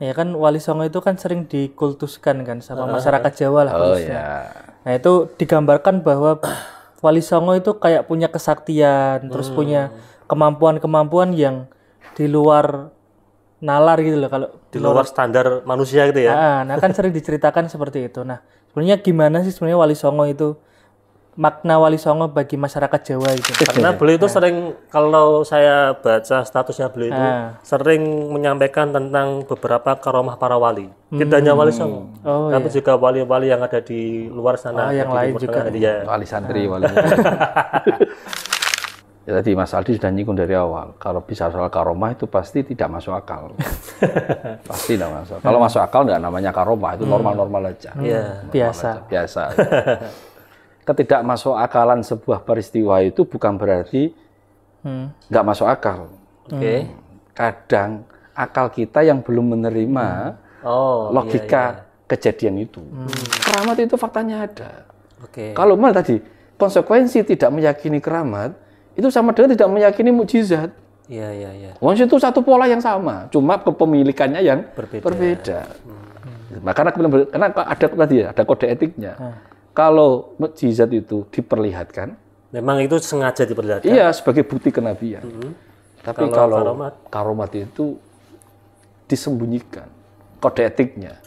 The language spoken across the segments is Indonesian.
Ya kan Wali Songo itu kan sering dikultuskan kan sama masyarakat Jawa lah khususnya. Nah itu digambarkan bahwa Wali Songo itu kayak punya kesaktian, terus punya kemampuan-kemampuan yang di luar nalar gitu loh kalau Di luar standar manusia gitu ya. Nah kan sering diceritakan seperti itu. Nah sebenarnya gimana sih sebenarnya Wali Songo itu, makna Wali Songo bagi masyarakat Jawa itu? Karena beliau itu sering, kalau saya baca statusnya beliau itu sering menyampaikan tentang beberapa karomah para wali. Tidak hanya Wali Songo, tapi juga wali-wali yang ada di luar sana. yang di lain Timur juga. Tengah, ya. Wali santri, wali ya, tadi Mas Aldi sudah nyinggung dari awal. Kalau bisa soal karomah itu pasti tidak masuk akal. Pasti tidak masuk. Kalau masuk akal nggak namanya karomah, itu normal-normal aja. Biasa. Biasa. Ketidakmasuk akalan sebuah peristiwa itu bukan berarti nggak masuk akal. Kadang akal kita yang belum menerima logika kejadian itu. Keramat itu faktanya ada. Kalau malah tadi konsekuensi tidak meyakini keramat itu sama dengan tidak meyakini mukjizat. Wong itu satu pola yang sama, cuma kepemilikannya yang berbeda. Makanya karena ada tadi ya, ada kode etiknya. Kalau mukjizat itu diperlihatkan, memang itu sengaja diperlihatkan. Iya, sebagai bukti kenabian. Tapi kalau karomat itu disembunyikan kode etiknya.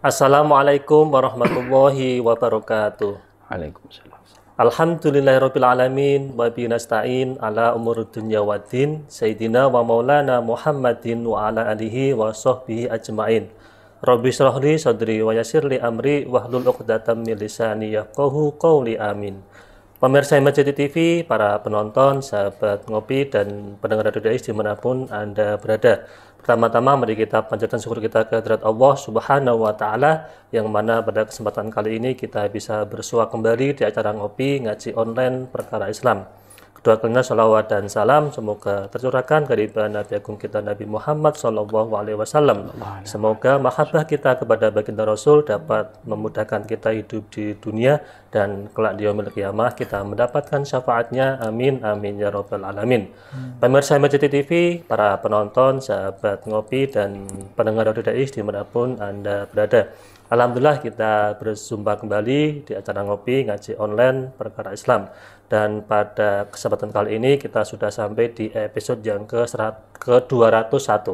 Assalamualaikum warahmatullahi wabarakatuh. Waalaikumsalam. Alhamdulillahirabbil alamin wa bihi nasta'in ala umuri dunya waddin sayyidina wa maulana Muhammadin wa ala alihi wa sahbihi ajmain. Rabbi shrah li sadri wa yassir li amri wahlul 'uqdatam min lisani yafqahu qawli amin. Pemirsa MCT TV, para penonton, sahabat ngopi dan pendengar radio Dais dimanapun Anda berada. Pertama-tama mari kita panjatkan syukur kita kehadirat Allah Subhanahu wa Ta'ala, yang mana pada kesempatan kali ini kita bisa bersua kembali di acara ngopi ngaji online perkara Islam. Kedua kalinya salawat dan salam semoga tercurahkan kepada Nabi Agung kita Nabi Muhammad SAW. Semoga mahabbah kita kepada baginda Rasul dapat memudahkan kita hidup di dunia dan kelak di yaumil qiyamah kita mendapatkan syafaatnya. Amin amin ya rabbal alamin. Pemirsa MCT TV, para penonton, sahabat ngopi dan pendengar radio Dais dimanapun Anda berada. Alhamdulillah kita berjumpa kembali di acara ngopi ngaji online perkara Islam. Dan pada kesempatan kali ini kita sudah sampai di episode yang ke-201.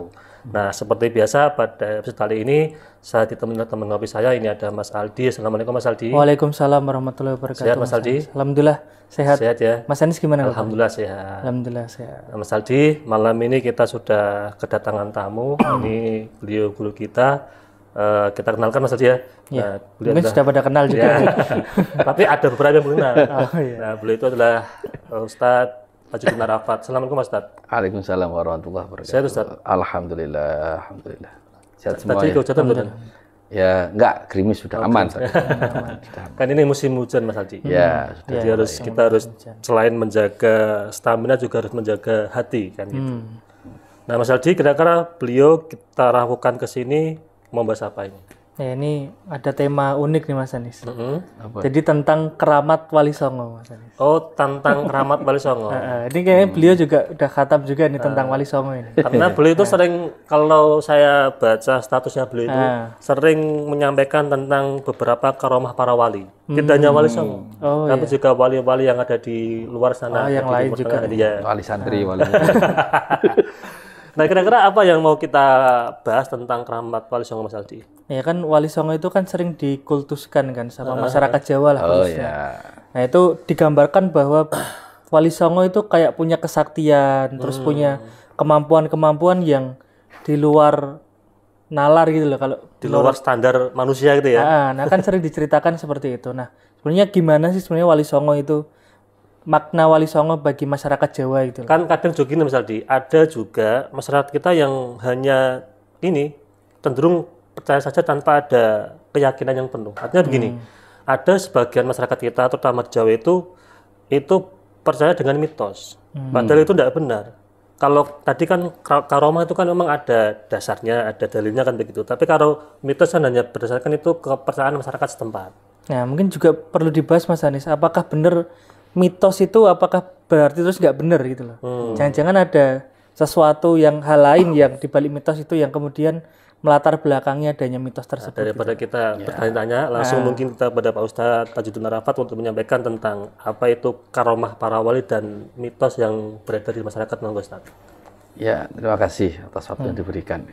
Nah, seperti biasa pada episode kali ini saya ditemani teman ngopi saya. Ini ada Mas Aldi. Assalamualaikum Mas Aldi. Waalaikumsalam warahmatullahi wabarakatuh. Sehat Mas Aldi? Alhamdulillah sehat. Sehat ya. Mas Anis gimana? Alhamdulillah sehat. Alhamdulillah sehat. Mas Aldi, malam ini kita sudah kedatangan tamu. Ini beliau guru kita. Kita kenalkan Mas Aldi ya. Nah, mungkin sudah pada kenal juga. Ya. Tapi ada beberapa yang belum kenal. Nah, beliau itu adalah Ustadz Tajuddin Arafat. Assalamualaikum Ustadz. Waalaikumsalam warahmatullahi wabarakatuh. Sehat Ustadz? Alhamdulillah, alhamdulillah. Sehat semua. Tadi kehujanan belum? Ya, enggak, gerimis sudah aman. Kan ini musim hujan Mas Aldi. Ya, sudah. Jadi kita harus selain menjaga stamina juga harus menjaga hati kan gitu. Nah, Mas Aldi, kira-kira beliau kita lakukan ke sini mau bahas apa ini? Ya, ini ada tema unik nih Mas Anis. Jadi tentang keramat Wali Songo Mas Anis. Oh, tentang keramat Wali Songo. Ini kayaknya beliau juga udah khatam juga nih tentang Wali Songo ini. Karena beliau itu sering, kalau saya baca statusnya beliau itu sering menyampaikan tentang beberapa karomah para wali. Tidak hanya Wali Songo, tapi juga wali-wali yang ada di luar sana. yang di lain Timur juga. Tengah, ya. Wali santri, wali Nah, kira-kira apa yang mau kita bahas tentang keramat Wali Songo Mas Aldi? Ya kan Wali Songo itu kan sering dikultuskan kan sama masyarakat Jawa lah khususnya. Nah itu digambarkan bahwa Wali Songo itu kayak punya kesaktian, terus punya kemampuan-kemampuan yang di luar nalar gitu loh kalau di luar standar manusia gitu ya. Nah kan sering diceritakan seperti itu. Nah sebenarnya gimana sih sebenarnya Wali Songo itu, makna Wali Songo bagi masyarakat Jawa gitu loh. Kan kadang juga gini Mas Aldi, ada juga masyarakat kita yang hanya ini cenderung percaya saja tanpa ada keyakinan yang penuh. Artinya begini, ada sebagian masyarakat kita terutama di Jawa itu percaya dengan mitos. Padahal itu tidak benar. Kalau tadi kan karomah itu kan memang ada dasarnya, ada dalilnya kan begitu. Tapi kalau mitos kan hanya berdasarkan itu kepercayaan masyarakat setempat. Nah mungkin juga perlu dibahas Mas Anis, apakah benar mitos itu apakah berarti terus nggak benar gitu loh. Jangan-jangan ada sesuatu yang hal lain yang dibalik mitos itu yang kemudian melatar belakangnya adanya mitos tersebut. Daripada kita bertanya-tanya, langsung mungkin kita pada Pak Ustadz Tajuddin Arafat untuk menyampaikan tentang apa itu karomah para wali dan mitos yang beredar di masyarakat, Pak Ustadz. Ya, terima kasih atas waktu yang diberikan.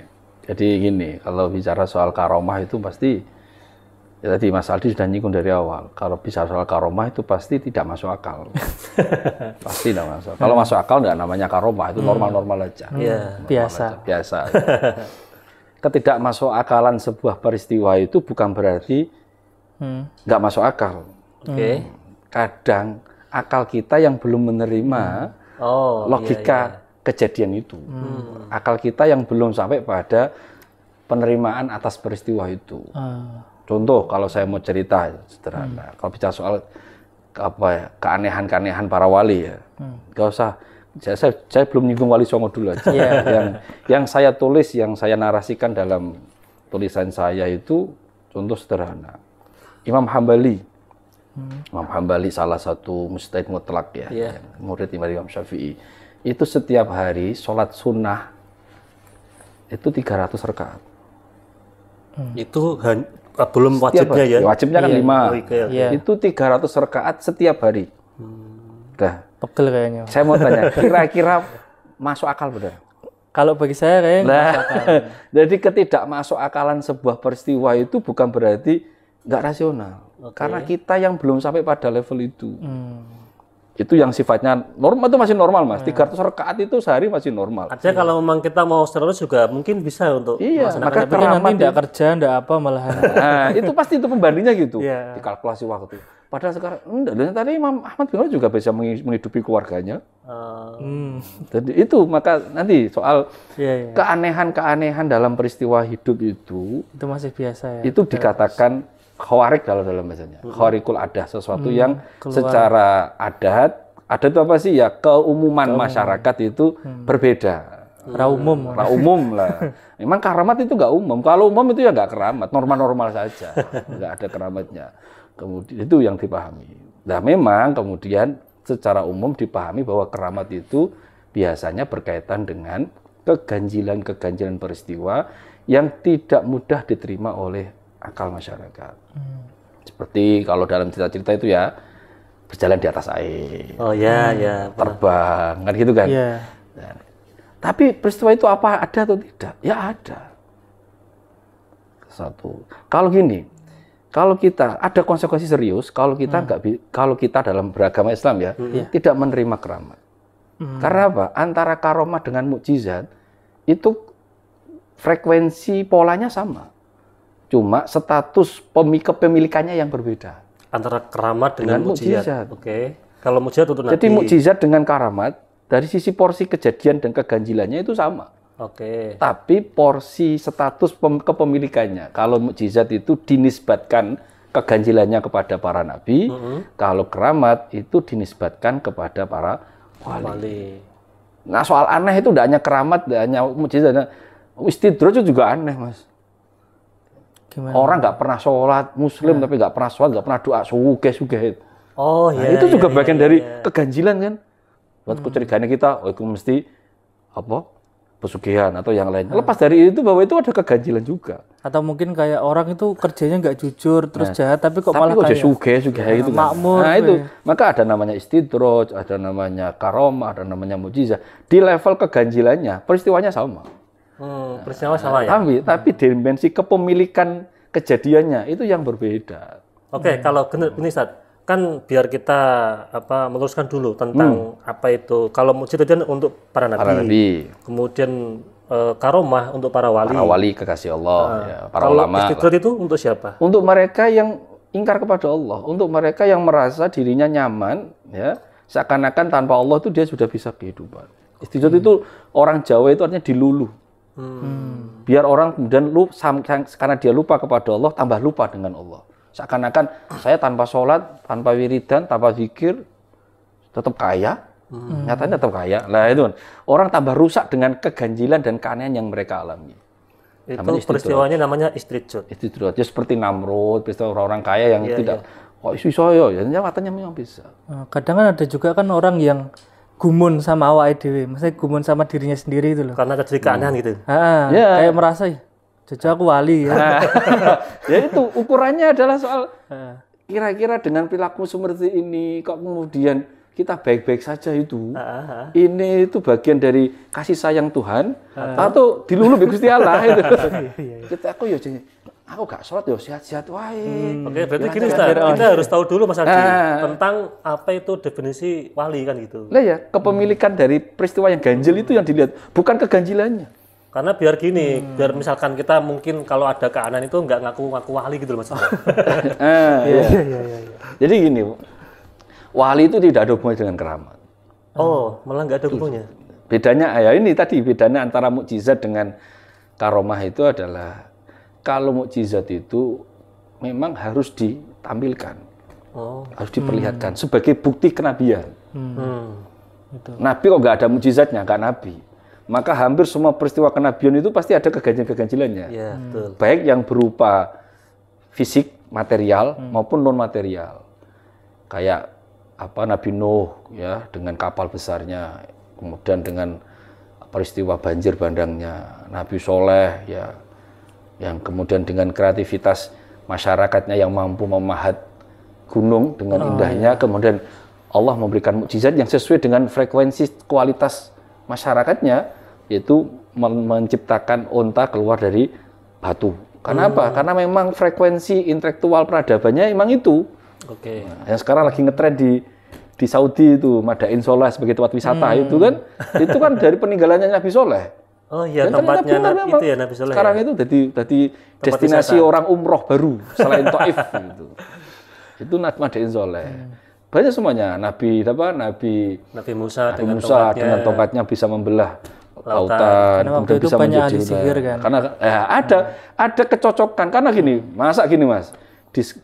Jadi gini, kalau bicara soal karomah itu pasti ya tadi Mas Aldi sudah nyinggung dari awal. Kalau bicara soal karomah itu pasti tidak masuk akal. Pasti tidak masuk. Kalau masuk akal nggak namanya karomah, itu normal-normal aja. Biasa. Biasa. Ketidak masuk akalan sebuah peristiwa itu bukan berarti nggak masuk akal. Kadang akal kita yang belum menerima logika kejadian itu. Akal kita yang belum sampai pada penerimaan atas peristiwa itu. Contoh, kalau saya mau cerita sederhana, kalau bicara soal keanehan-keanehan para wali ya, nggak usah. Saya belum nyinggung Wali Songo dulu aja. Yang saya tulis, yang saya narasikan dalam tulisan saya itu contoh sederhana. Imam Hambali, Imam Hambali salah satu mujtahid mutlak ya, murid Imam Syafi'i. Itu setiap hari sholat sunnah itu 300 rakaat. Itu belum wajibnya ya? Wajibnya kan 5. Itu 300 rakaat setiap hari. Udah. Pegel kayaknya. Saya mau tanya, kira-kira masuk akal benar? Kalau bagi saya kayaknya masuk akal. Jadi ketidak masuk akalan sebuah peristiwa itu bukan berarti nggak rasional. Karena kita yang belum sampai pada level itu. Itu yang sifatnya normal, itu masih normal Mas. 300 rakaat itu sehari masih normal. Artinya kalau memang kita mau serius juga mungkin bisa untuk maka nanti tidak kerja, tidak apa malahan. Nah, itu pasti itu pembandingnya gitu. Dikalkulasi waktu. Padahal sekarang enggak. Dan tadi Imam Ahmad bin Hanbal juga bisa menghidupi keluarganya. Jadi itu maka nanti soal keanehan-keanehan dalam peristiwa hidup itu masih biasa ya. Itu dikatakan khawarik dalam bahasanya. Khawarikul adah, sesuatu yang secara adat itu apa sih ya, keumuman masyarakat itu berbeda. Umum lah. Memang karamat itu nggak umum. Kalau umum itu ya nggak keramat, normal-normal saja, nggak ada keramatnya. Kemudian itu yang dipahami. Nah memang kemudian secara umum dipahami bahwa keramat itu biasanya berkaitan dengan keganjilan peristiwa yang tidak mudah diterima oleh akal masyarakat. Seperti kalau dalam cerita-cerita itu ya berjalan di atas air. Terbang kan gitu kan. Nah, tapi peristiwa itu apa ada atau tidak? Ya ada. Satu. Kalau gini, kalau kita ada konsekuensi serius kalau kita kalau kita dalam beragama Islam ya tidak menerima keramat. Karena apa? Antara karomah dengan mukjizat itu frekuensi polanya sama. Cuma status kepemilikannya yang berbeda. Antara keramat dengan mukjizat. Kalau mukjizat untuk Jadi mukjizat dengan karamat dari sisi porsi kejadian dan keganjilannya itu sama. Tapi porsi status kepemilikannya. Kalau mukjizat itu dinisbatkan keganjilannya kepada para nabi, kalau keramat itu dinisbatkan kepada para wali. Nah, soal aneh itu tidak hanya keramat, tidak hanya mukjizat, istidraj itu juga aneh, Mas. Gimana? Orang nggak pernah sholat, muslim tapi nggak pernah sholat, nggak pernah doa, sugih. Itu juga bagian dari keganjilan kan. Buat kecurigaan kita, itu mesti pesugihan atau yang lainnya. Lepas dari itu bahwa itu ada keganjilan juga. Atau mungkin kayak orang itu kerjanya nggak jujur, terus jahat, tapi kok malah kaya sugih gitu kan. Makmur. Nah itu, maka ada namanya istidraj, ada namanya karomah, ada namanya mukjizat. Di level keganjilannya, peristiwanya sama. Peristiwa sama ya? Tapi dimensi kepemilikan kejadiannya itu yang berbeda. Kalau gini Ustaz, kan biar kita meluruskan dulu tentang apa itu. Kalau mukjizat itu untuk para nabi. Kemudian karomah untuk para wali. Para wali kekasih Allah, para ulama. Istidraj itu untuk siapa? Untuk mereka yang ingkar kepada Allah, untuk mereka yang merasa dirinya nyaman, ya seakan-akan tanpa Allah itu dia sudah bisa kehidupan. Istidraj itu orang Jawa itu artinya diluluh. Biar orang kemudian karena dia lupa kepada Allah, tambah lupa dengan Allah. Seakan-akan saya tanpa sholat, tanpa wiridan, tanpa zikir, tetap kaya. Nyatanya tetap kaya. Nah itu kan, orang tambah rusak dengan keganjilan dan keanehan yang mereka alami. Itu peristiwanya namanya istidraj. Istidraj. Ya seperti Namrud, peristiwa orang-orang kaya yang tidak kok iso ya nyatanya memang bisa. Kadang kan ada juga kan orang yang gumun sama awake dhewe, maksudnya gumun sama dirinya sendiri itu loh. Karena terjadi keanehan gitu. Kayak merasa jajah aku wali ya. Ya itu ukurannya adalah soal kira-kira dengan perilaku seperti ini kok kemudian kita baik-baik saja itu. Ini itu bagian dari kasih sayang Tuhan atau diluluh Gusti Allah itu. Kita aku gak sholat ya sehat-sehat wae. Oke, berarti gini Ustaz, kita harus tahu dulu Mas Adi tentang apa itu definisi wali kan gitu. Lah ya, kepemilikan dari peristiwa yang ganjil itu yang dilihat, bukan keganjilannya. Karena biar gini, biar misalkan kita mungkin kalau ada keanehan itu nggak ngaku wali gitu loh Mas. Iya. Jadi gini, wali itu tidak ada hubungannya dengan keramat. Oh, malah nggak ada hubungannya. Bedanya ya ini tadi bedanya antara mukjizat dengan karomah itu adalah kalau mukjizat itu memang harus ditampilkan, harus diperlihatkan sebagai bukti kenabian. Nabi kok nggak ada mukjizatnya, nggak nabi. Maka hampir semua peristiwa kenabian itu pasti ada keganjilan-keganjilannya. Ya, betul. Baik yang berupa fisik, material maupun non material. Kayak Nabi Nuh ya dengan kapal besarnya, kemudian dengan peristiwa banjir bandangnya, Nabi Soleh ya yang kemudian dengan kreativitas masyarakatnya yang mampu memahat gunung dengan indahnya, kemudian Allah memberikan mukjizat yang sesuai dengan frekuensi kualitas masyarakatnya, yaitu menciptakan unta keluar dari batu. Karena apa? Karena memang frekuensi intelektual peradabannya memang itu. Nah, yang sekarang lagi ngetren di Saudi itu, Madain Soleh sebagai tempat wisata itu kan dari peninggalannya Nabi Soleh. Oh iya, tempatnya itu ya Nabi Soleh. Sekarang itu jadi destinasi wisata orang umroh baru selain Taif gitu. Itu Madain Soleh. Banyak semuanya, Nabi Musa dengan tongkatnya bisa membelah lautan, kemudian bisa menjadi sihir kan. Karena ada kecocokan karena gini, Mas.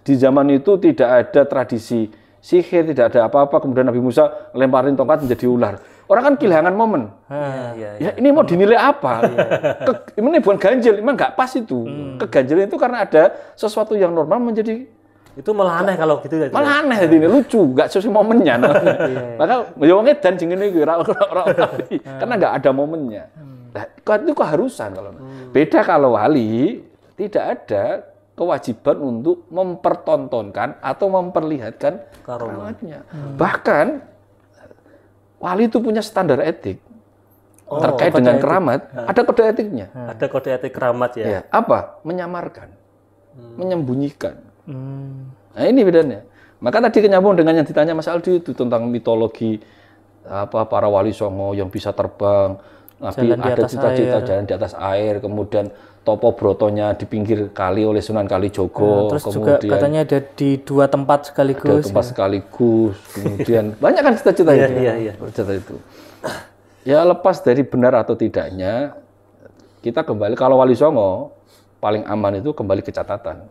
Di zaman itu tidak ada tradisi sihir, tidak ada apa-apa, kemudian Nabi Musa lemparin tongkat menjadi ular. Orang kan kehilangan momen. Ya ini mau dinilai apa? Ini bukan ganjil, memang nggak pas itu. Keganjilan itu karena ada sesuatu yang normal menjadi itu malah aneh kalau gitu ya. Malah aneh ini lucu, nggak sesuai momennya. Maka ya wong edan sing ngene iki karena nggak ada momennya. Nah, itu keharusan kalau. Beda kalau wali tidak ada kewajiban untuk mempertontonkan atau memperlihatkan keramatnya. Bahkan wali itu punya standar etik terkait dengan keramat. Ada kode etiknya. Ada kode etik keramat ya. Apa? Menyamarkan, menyembunyikan. Nah ini bedanya. Maka tadi nyambung dengan yang ditanya Mas Aldi itu tentang mitologi para wali songo yang bisa terbang, Nabi ada cita-cita jalan di atas air, kemudian topo brotonya di pinggir kali oleh Sunan Kalijogo, terus kemudian juga katanya ada di dua tempat sekaligus. Kemudian banyak kan cita-cita itu. Cita itu. Ya lepas dari benar atau tidaknya, kita kembali kalau wali songo paling aman itu kembali ke catatan.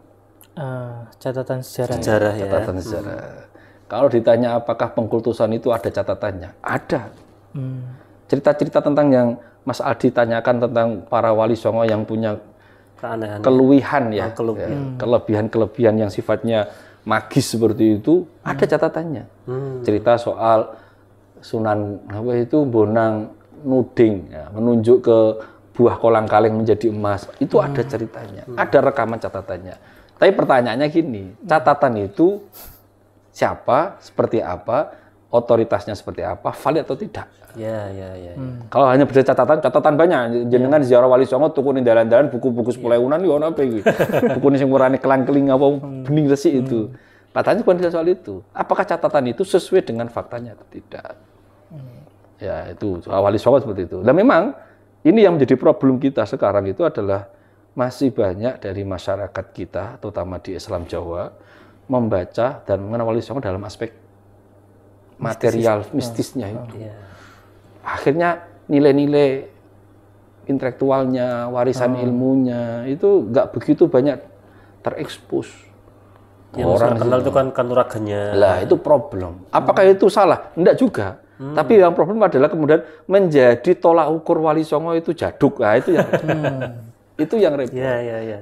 Catatan sejarah. Catatan sejarah. Kalau ditanya apakah pengkultusan itu ada catatannya? Ada. Cerita-cerita tentang yang Mas Aldi tanyakan tentang para wali songo yang punya keluwihan ya, kelebihan-kelebihan yang sifatnya magis seperti itu, ada catatannya. Cerita soal Sunan Bonang nuding, ya, menunjuk ke buah kolang-kaling menjadi emas, itu ada ceritanya, ada rekaman catatannya. Tapi pertanyaannya gini, catatan itu siapa, seperti apa, otoritasnya seperti apa, valid atau tidak? Ya. Kalau hanya berdasar catatan banyak. Jenengan ziarah wali songo tuku ning dalan-dalan buku-buku 10.000-an yo ono apa iki? Buku sing urane kelang-keling apa bening resik itu. Pertanyaannya bukan soal itu. Apakah catatan itu sesuai dengan faktanya atau tidak? Ya, itu wali songo seperti itu. Dan memang ini yang menjadi problem kita sekarang itu adalah masih banyak dari masyarakat kita, terutama di Islam Jawa, membaca dan mengenal wali songo dalam aspek material, mistisnya itu. Akhirnya nilai-nilai intelektualnya, warisan ilmunya itu nggak begitu banyak terekspos. Yang orang kenal itu kan kanuragannya. Lah itu problem. Apakah itu salah? Enggak juga. Tapi yang problem adalah kemudian menjadi tolak ukur wali songo itu jaduk. Nah itu yang Itu yang repot.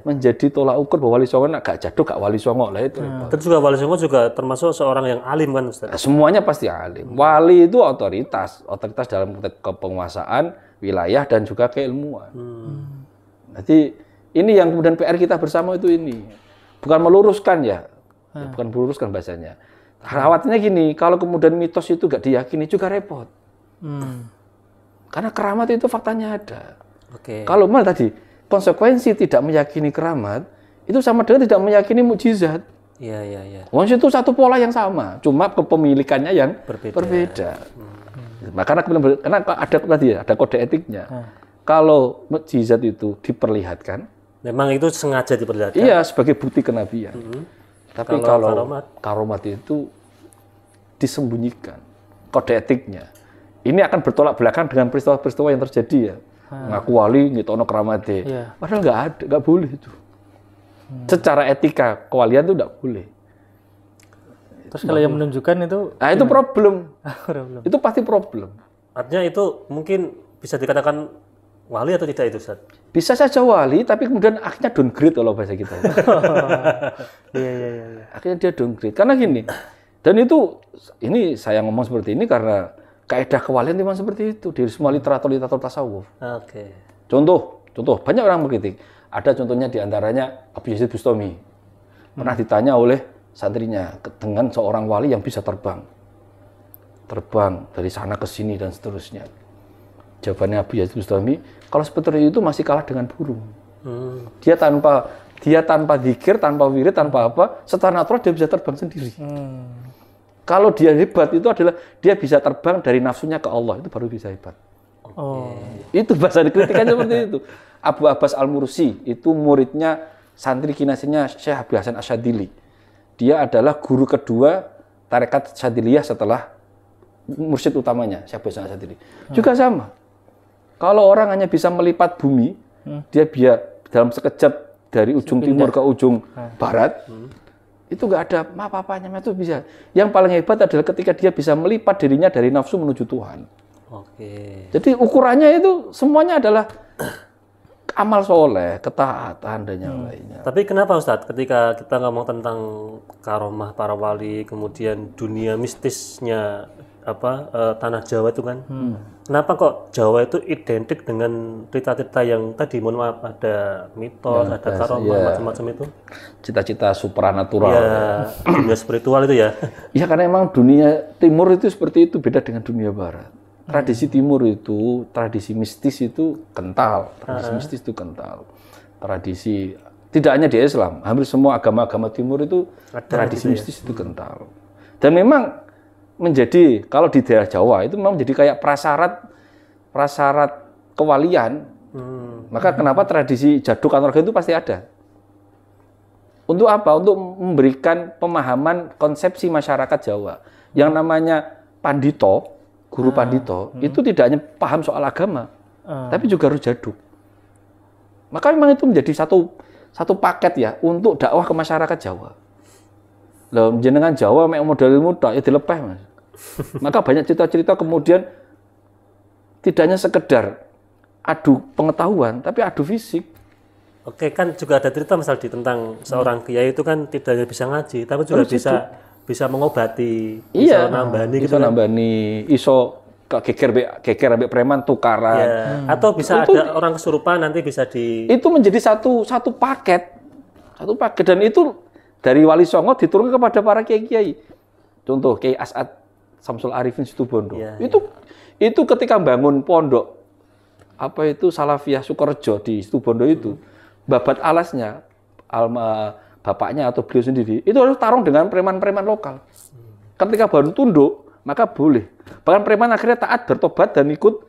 Menjadi tolak ukur bahwa Wali Songo gak jaduk, gak Wali Songo lah itu. Terus juga Wali Songo juga termasuk seorang yang alim kan Ustaz? Semuanya pasti alim. Wali itu otoritas dalam kepenguasaan wilayah dan juga keilmuan. Jadi ini yang kemudian PR kita bersama itu ini. Bukan meluruskan ya. Bukan meluruskan bahasanya. Khawatirnya gini, kalau kemudian mitos itu gak diyakini juga repot. Karena keramat itu faktanya ada. Kalau malah tadi konsekuensi tidak meyakini keramat itu sama dengan tidak meyakini mukjizat. Wong itu satu pola yang sama, cuma kepemilikannya yang berbeda. Karena ada kode etiknya. Kalau mukjizat itu diperlihatkan, memang itu sengaja diperlihatkan. Iya, sebagai bukti kenabian. Tapi kalau karomat itu disembunyikan kode etiknya. Ini akan bertolak belakang dengan peristiwa-peristiwa yang terjadi ya. Ngaku wali ngitono keramate. Padahal nggak ada, nggak boleh itu. Secara etika kewalian itu nggak boleh. Terus kalau yang menunjukkan itu, itu problem. Itu pasti problem. Artinya itu mungkin bisa dikatakan wali atau tidak itu, Ustaz? Bisa saja wali, tapi kemudian akhirnya downgrade kalau bahasa kita. Iya. Akhirnya dia downgrade. Karena gini, dan itu, ini saya ngomong seperti ini karena kaidah kewalian memang seperti itu di semua literatur tasawuf. Contoh banyak orang mengkritik. Ada contohnya diantaranya Abu Yazid Bustami. Pernah ditanya oleh santrinya dengan seorang wali yang bisa terbang dari sana ke sini dan seterusnya. Jawabannya Abu Yazid Bustami, kalau seperti itu masih kalah dengan burung. Dia tanpa zikir, tanpa wirid, tanpa apa, secara natural dia bisa terbang sendiri. Kalau dia hebat itu adalah dia bisa terbang dari nafsunya ke Allah, itu baru bisa hebat. Itu bahasa kritikannya seperti itu. Abu Abbas Al-Mursi itu muridnya santri kinasinya Syekh Abdul Hasan Asyadili. Dia adalah guru kedua tarekat Syadiliyah setelah mursyid utamanya Syekh Abdul Hasan Asyadili. Juga sama. Kalau orang hanya bisa melipat bumi, dia biar dalam sekejap dari ujung timur ke ujung barat. Itu nggak ada apa-apanya, itu bisa. Yang paling hebat adalah ketika dia bisa melipat dirinya dari nafsu menuju Tuhan. Jadi ukurannya itu semuanya adalah amal soleh, ketaatan dan yang lainnya. Tapi kenapa Ustadz ketika kita ngomong tentang karomah para wali, kemudian dunia mistisnya tanah Jawa itu kan, kenapa kok Jawa itu identik dengan cerita-cerita yang tadi, mohon maaf, ada mitos, ada karomah, macam-macam itu? Cita-cita supranatural. Dunia spiritual itu ya? Ya karena emang dunia timur itu seperti itu, beda dengan dunia barat. Tradisi timur itu, tradisi mistis itu kental. Tradisi, tidak hanya di Islam, hampir semua agama-agama timur itu tradisi mistis itu kental. Dan memang menjadi, kalau di daerah Jawa itu memang menjadi kayak prasyarat kewalian. Maka kenapa tradisi jaduk anorga itu pasti ada. Untuk apa? Untuk memberikan pemahaman konsepsi masyarakat Jawa. Yang namanya pandito, guru pandito, itu tidak hanya paham soal agama, tapi juga harus jaduk. Maka memang itu menjadi satu paket ya untuk dakwah ke masyarakat Jawa. Loh, jenengan Jawa mek modal ilmu tak ya dilepeh, Mas. Maka banyak cerita-cerita kemudian tidak hanya sekedar adu pengetahuan, tapi adu fisik. Oke, kan juga ada cerita misal tentang seorang kiai itu kan tidak hanya bisa ngaji, tapi juga bisa mengobati, bisa nambani gitu. Bisa nambani, iso geger ambek preman tukaran. Atau bisa itu, ada orang kesurupan nanti bisa itu menjadi satu paket. Dan itu dari Wali Songo diturunkan kepada para kiai-kiai. Contoh Kiai As'ad Samsul Arifin Situbondo. Itu ketika bangun pondok Salafiyah Sukorejo di Situbondo itu, babat alasnya bapaknya atau beliau sendiri itu harus tarung dengan preman-preman lokal. Ketika baru tunduk, maka boleh. Bahkan preman akhirnya taat, bertobat dan ikut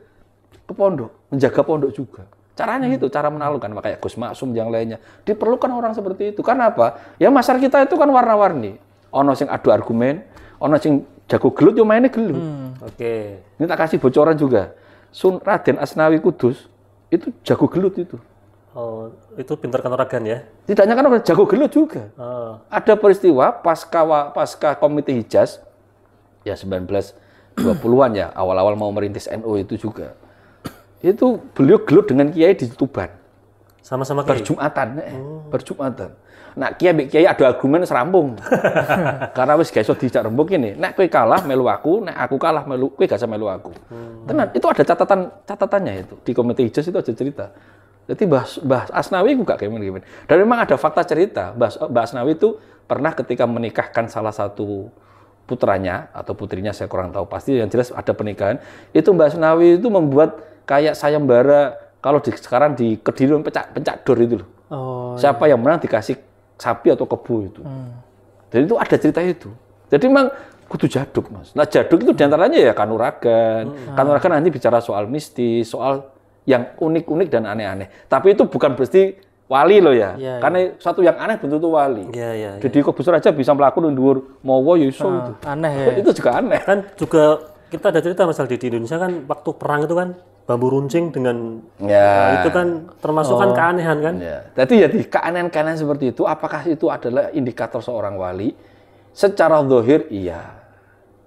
ke pondok, menjaga pondok juga. Caranya itu, cara menaklukkan. Makanya Gus Maksum yang lainnya diperlukan orang seperti itu. Karena apa? Ya masyarakat kita itu kan warna-warni. Ono sing adu argumen, ono sing jago gelut, yo mainnya gelut. Ini tak kasih bocoran juga. Raden Asnawi Kudus itu jago gelut itu. Itu pintar kanuragan ya? Tidak hanya kanuragan, jago gelut juga. Ada peristiwa pasca Komite Hijaz, ya 1920-an ya, awal-awal mau merintis NU itu juga. Itu beliau gelut dengan kiai di Tuban. Sama-sama kiai. Berjumatan. Nah, kiai ada argumen serampung. Karena wis gak iso dijak rembug ini. Nek kowe kalah melu aku, nek aku kalah melu kowe gak usah melu aku. Tenan, itu ada catatannya itu. Di komite ijaz itu ada cerita. Jadi Mbah Asnawi gak kayak gini. Dan memang ada fakta cerita. Mbah Asnawi itu pernah ketika menikahkan salah satu putranya atau putrinya, saya kurang tahu pasti, yang jelas ada pernikahan. Itu Mbah Asnawi itu membuat kayak sayembara. Kalau sekarang di Kediri pencak dor itu loh. Siapa yang menang dikasih sapi atau kebo itu. Jadi itu ada cerita itu. Jadi memang kudu jaduk, Mas. Nah, jaduk itu diantaranya ya kanuragan. Kanuragan nanti bicara soal mistis, soal yang unik-unik dan aneh-aneh. Tapi itu bukan berarti wali loh ya. Karena satu yang aneh bentuk itu wali. Jadi Kobusur aja bisa melakukan ndur mawa ya iso itu. Aneh ya. Itu juga aneh. Kan juga kita ada cerita misal di Indonesia kan waktu perang itu kan bambu runcing dengan itu kan termasuk kan keanehan kan. Jadi keanehan-keanehan seperti itu, apakah itu adalah indikator seorang wali? Secara zahir iya.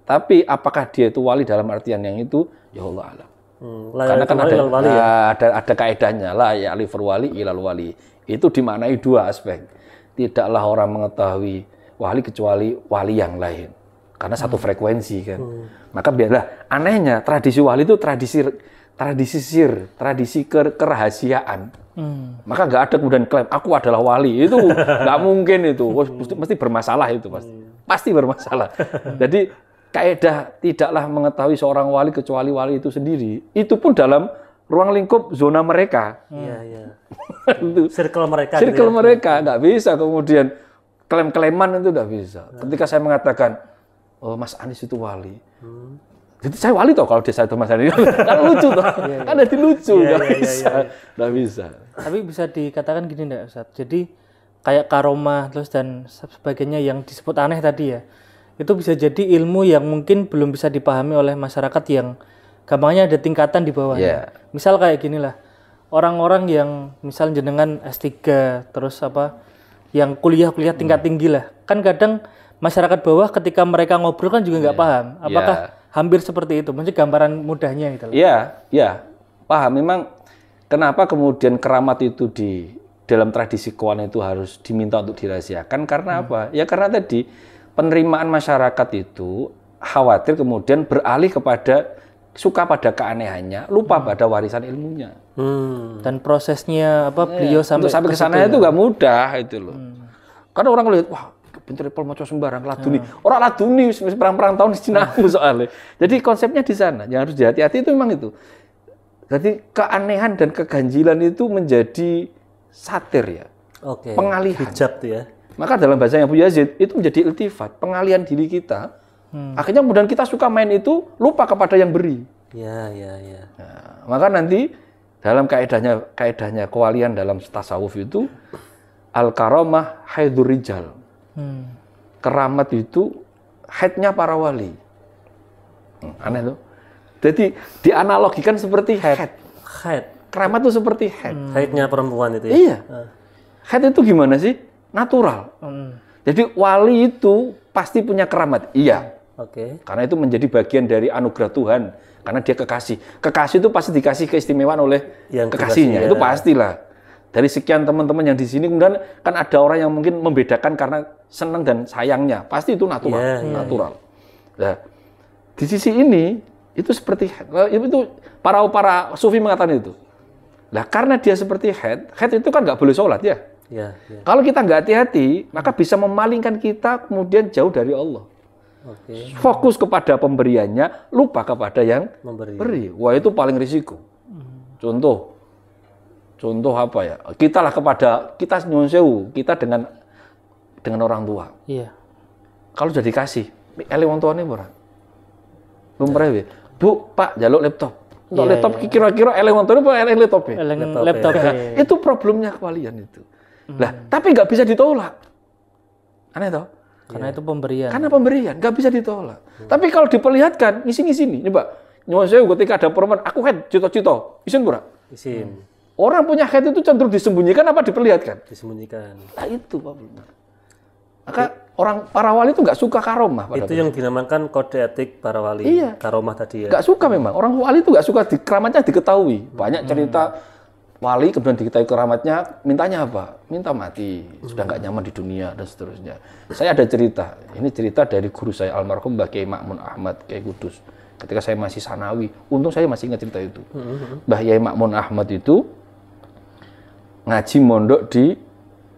Tapi apakah dia itu wali dalam artian yang itu? Ya Allah alam. Karena kan ada kaedahnya lah ya alifur wali ilal wali. Itu dimaknai dua aspek. Tidaklah orang mengetahui wali kecuali wali yang lain. Karena satu frekuensi kan. Maka biarlah anehnya tradisi wali itu tradisi kerahasiaan. Maka nggak ada kemudian klaim aku adalah wali, itu nggak mungkin itu, mesti bermasalah itu pasti bermasalah. Jadi kaidah tidaklah mengetahui seorang wali kecuali wali itu sendiri. Itu pun dalam ruang lingkup zona mereka. Circle mereka. Circle mereka nggak bisa kemudian klaim-klaiman itu nggak bisa. Ketika saya mengatakan, oh Mas Anies itu wali. Jadi saya wali toh kalau desa itu Mas Anies. Kan lucu toh. Kan jadi lucu, nggak bisa. Tapi bisa dikatakan gini enggak, Ustaz? Jadi kayak karomah terus dan sebagainya yang disebut aneh tadi ya. Itu bisa jadi ilmu yang mungkin belum bisa dipahami oleh masyarakat yang gampangnya ada tingkatan di bawahnya. Misal kayak ginilah. Orang-orang yang misal jenengan S3 terus yang kuliah tingkat tinggi lah. Kan kadang masyarakat bawah ketika mereka ngobrol kan juga nggak paham. Apakah hampir seperti itu? Maksudnya gambaran mudahnya gitu. Iya, paham. Memang kenapa kemudian keramat itu di dalam tradisi keuangan itu harus diminta untuk dirahasiakan? Karena apa? Ya karena tadi penerimaan masyarakat itu khawatir kemudian beralih kepada suka pada keanehannya, lupa pada warisan ilmunya. Dan prosesnya beliau sampai ke sana itu nggak mudah itu loh. Karena orang lihat wah pinter maca sembarang laduni. Orang laduni perang-perang tahun di Cina soalnya. Jadi konsepnya di sana. Yang harus dihati-hati itu memang itu. Jadi keanehan dan keganjilan itu menjadi satir ya. Pengalihan. Hijab tuh ya. Maka dalam bahasa Abu Yazid itu menjadi iltifat, pengalihan diri kita. Akhirnya kemudian kita suka main itu, lupa kepada yang beri. Nah, maka nanti dalam kaedahnya kewalian dalam tasawuf itu al-karamah haidur rijal. Keramat itu haidnya para wali. Aneh tuh. Jadi dianalogikan seperti haid. Keramat itu seperti haid. Haidnya perempuan itu ya? Iya. Haid itu gimana sih? Natural. Jadi wali itu pasti punya keramat. Iya. Karena itu menjadi bagian dari anugerah Tuhan. Karena dia kekasih. Kekasih itu pasti dikasih keistimewaan oleh yang kekasihnya. Itu pastilah. Dari sekian teman-teman yang di sini kemudian kan ada orang yang mungkin membedakan karena senang dan sayangnya. Pasti itu natural. Nah, di sisi ini itu seperti itu para sufi mengatakan itu. Nah, karena dia seperti haid itu kan nggak boleh sholat ya. Kalau kita nggak hati-hati, maka bisa memalingkan kita kemudian jauh dari Allah. Fokus kepada pemberiannya, lupa kepada yang memberi. Wah, itu paling risiko. Contoh apa ya? Kita nyuwun sewu, kita dengan orang tua. Kalau sudah dikasih, ele wong tuane ora. Lumrah Bu, Pak, njaluk laptop. Untuk laptop kira-kira ele wong tuane apa ele laptop? Laptop. Itu problemnya kewalian itu. Lah, tapi nggak bisa ditolak. Aneh toh? Karena itu pemberian. Karena pemberian, nggak bisa ditolak. Tapi kalau diperlihatkan, ngisi-ngisi nih, Mbak. Nyuwun sewu ketika ada perempuan, aku head, cito-cito. Isin ora? Isin. Orang punya head itu cenderung disembunyikan apa diperlihatkan? Disembunyikan. Nah itu Pak. Maka para wali itu nggak suka karomah. Itu yang dinamakan kode etik para wali. Karomah tadi ya. Nggak suka memang. Orang wali itu nggak suka keramatnya diketahui. Banyak cerita wali kemudian diketahui keramatnya, mintanya apa? Minta mati, sudah nggak nyaman di dunia dan seterusnya. Saya ada cerita, ini cerita dari guru saya almarhum Mbah Kiai Ma'mun Ahmad Kiai Kudus. Ketika saya masih sanawi, untung saya masih ingat cerita itu. Mbah Kiai Ma'mun Ahmad itu ngaji mondok di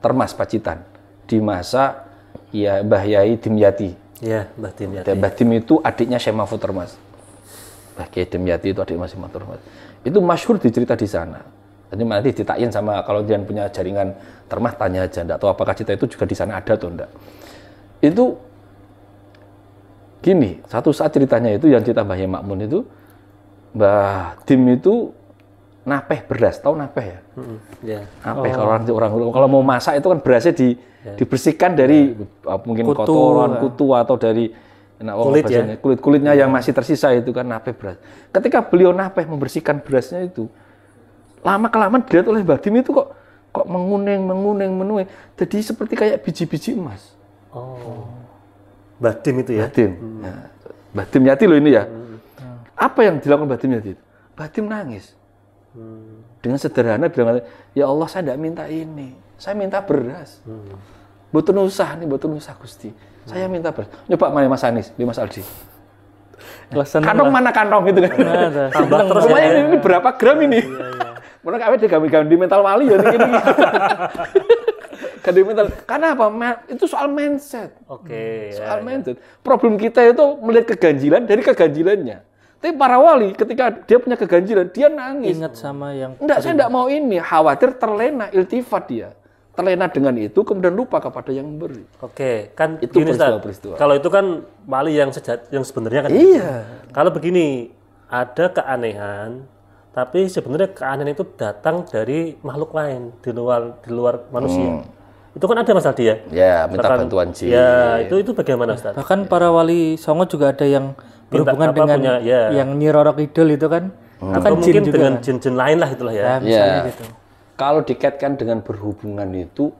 Termas Pacitan di masa ya Mbah Yai Dimyati. Ya, Mbah Dimyati. Mbah Dim itu adiknya Syekh Mahfud Termas. Mbah Kiai Dimyati itu adiknya Syekh Mahfud Termas. Itu masyhur dicerita di sana. Jadi nanti ditakyin sama kalau dia punya jaringan Termas tanya aja, enggak tahu apakah cerita itu juga di sana ada atau enggak. Itu gini, satu saat ceritanya itu yang cerita Mbah Yai Ma'mun itu Mbah Dim itu napeh beras, tahu napeh ya? Yeah. Napeh orang kalau mau masak itu kan berasnya dibersihkan dari mungkin kotoran, kutu atau dari kulit-kulitnya yang masih tersisa itu kan napeh beras. Ketika beliau napeh membersihkan berasnya itu, lama-kelamaan dilihat oleh Mbah Dim itu kok menguning. Jadi seperti kayak biji-biji emas. Oh. Mbah Dim itu ya? Mbah Dim. Ya. Mbah Dim Yati loh ini ya. Apa yang dilakukan Mbah Dim Yati? Mbah Dim nangis. Dengan sederhana bilang, ya Allah saya tidak minta ini. Saya minta beras. Mboten usah Gusti. Saya minta beras. Nyoba mana Mas Anis, Mas Aldi. Kantong mana kantong gitu kan? Tambah terus ya. Ini berapa gram ini? Mana kawet di mental wali ya ini. Ganti mental. Karena apa? Itu soal mindset. Oke. Soal mindset. Problem kita itu melihat keganjilan dari keganjilannya. Tapi para wali ketika dia punya keganjilan, dia nangis. Ingat sama yang... Enggak, saya enggak mau ini. Khawatir terlena, iltifat dia. Terlena dengan itu, kemudian lupa kepada yang memberi. Oke, kan itu gini, peristiwa. Kalau itu kan wali yang sebenarnya kan. Iya. Kalau begini, ada keanehan, tapi sebenarnya keanehan itu datang dari makhluk lain di luar manusia. Itu kan ada Mas Aldi ya? Ya, minta bantuan jin. Ya, itu bagaimana Ustaz? Bahkan para wali songo juga ada yang berhubungan dengan yang Nyi Roro Kidul itu kan. Atau mungkin dengan jin-jin lain lah itulah ya. Misalnya gitu. Kalau dikaitkan dengan berhubungan itu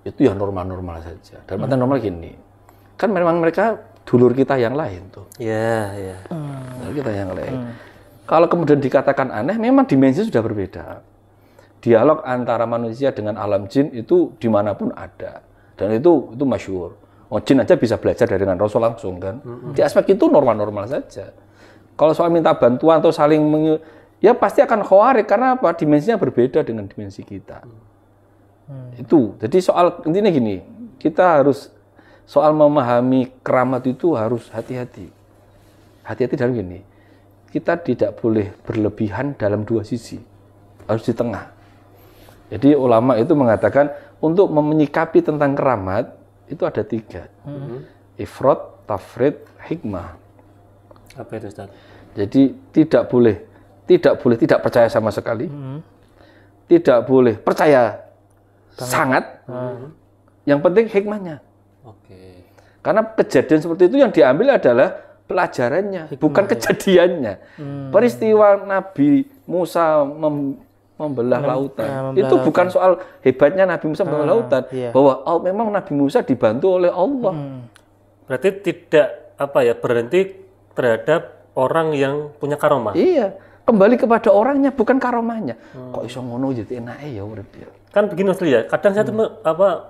ya normal-normal saja. Dalam artian normal gini, kan memang mereka dulur kita yang lain tuh. Iya. Dulur kita yang lain. Kalau kemudian dikatakan aneh, memang dimensi sudah berbeda. Dialog antara manusia dengan alam jin itu dimanapun ada. Dan itu masyhur. Jin aja bisa belajar dengan Rasul langsung kan. Di aspek itu normal-normal saja. Kalau soal minta bantuan atau saling ya pasti akan khawatir karena apa? Dimensinya berbeda dengan dimensi kita. Itu. Jadi soal intinya gini, kita harus soal memahami keramat itu harus hati-hati. Hati-hati dalam gini. Kita tidak boleh berlebihan dalam dua sisi. Harus di tengah. Jadi ulama itu mengatakan untuk menyikapi tentang keramat itu ada 3. Ifrat, tafrid, hikmah. Apa itu Ustaz? Jadi tidak boleh tidak percaya sama sekali. Tidak boleh percaya sangat. Yang penting hikmahnya. Oke. Karena kejadian seperti itu yang diambil adalah pelajarannya, bukan kejadiannya. Peristiwa Nabi Musa membelah lautan. Itu bukan soal hebatnya Nabi Musa membelah lautan, bahwa memang Nabi Musa dibantu oleh Allah. Berarti tidak berhenti terhadap orang yang punya karomah. Iya, kembali kepada orangnya bukan karomahnya. Kok iso ngono jadi enake ya urip ya. Kan begini Mas ya, kadang saya tuh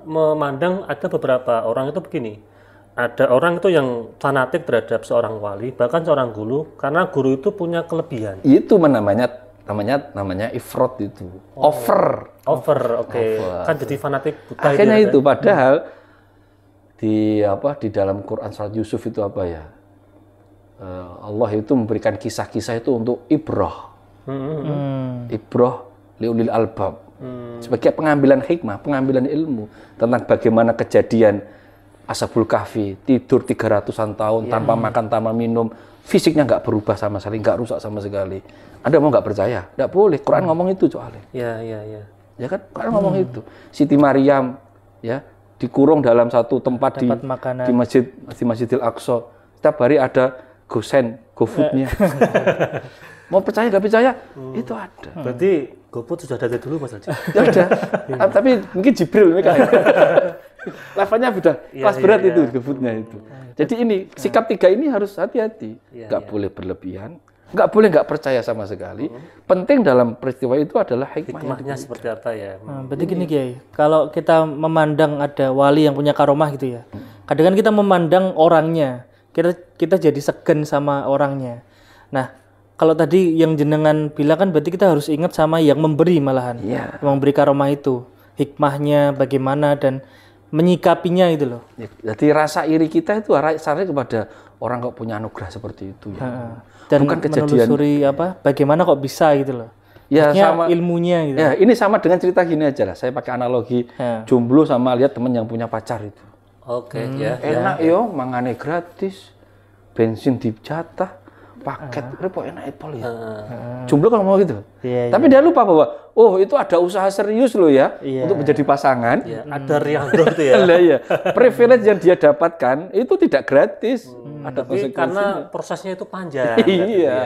memandang ada beberapa orang itu begini. Ada orang itu yang fanatik terhadap seorang wali, bahkan seorang guru, karena guru itu punya kelebihan. Itu namanya ifrat itu. Over, oke. Kan jadi fanatik buta. Akhirnya itu padahal di dalam Quran surat Yusuf itu apa ya? Allah itu memberikan kisah-kisah itu untuk ibrah. Ibrah liulil albab. Sebagai pengambilan hikmah, pengambilan ilmu tentang bagaimana kejadian Ashabul Kahfi tidur 300-an tahun tanpa makan, tanpa minum, fisiknya nggak berubah sama sekali, nggak rusak sama sekali. Anda mau nggak percaya? Nggak boleh. Quran ngomong itu soalnya. Iya. Ya kan? Quran ngomong itu. Siti Maryam ya dikurung dalam satu tempat di Masjidil Aqsa. Setiap hari ada GoFood-nya. Mau percaya nggak percaya? Itu ada. Berarti GoFood sudah ada dulu Mas Aldi? Ya udah. Tapi mungkin Jibril mereka. Levelnya sudah kelas berat itu GoFood-nya itu. Jadi ini sikap 3 ini harus hati-hati. Nggak boleh berlebihan, Nggak boleh nggak percaya sama sekali. Penting dalam peristiwa itu adalah hikmahnya seperti apa ya. Berarti gini Kiai, kalau kita memandang ada wali yang punya karomah gitu ya, kadang kan kita memandang orangnya, kita jadi segen sama orangnya. Nah, kalau tadi yang jenengan bilang kan berarti kita harus ingat sama yang memberi malahan, yang memberi karomah itu, hikmahnya bagaimana dan menyikapinya itu loh. Jadi rasa iri kita itu arahnya kepada orang kok punya anugerah seperti itu ya. Dan bukan kejadian menelusuri bagaimana kok bisa gitu loh. Ya sama ilmunya gitu. Ya, ini sama dengan cerita gini aja lah. Saya pakai analogi jomblo sama lihat teman yang punya pacar itu. Oke, ya. Enak yo, mangane gratis. Bensin dijatah, paket repot enak Apple ya. Jomblo kalau mau gitu. Tapi dia lupa bahwa itu ada usaha serius loh ya untuk menjadi pasangan. Ada riangdo itu ya. Iya. Privilege yang dia dapatkan itu tidak gratis. Ada karena prosesnya itu panjang. Iya.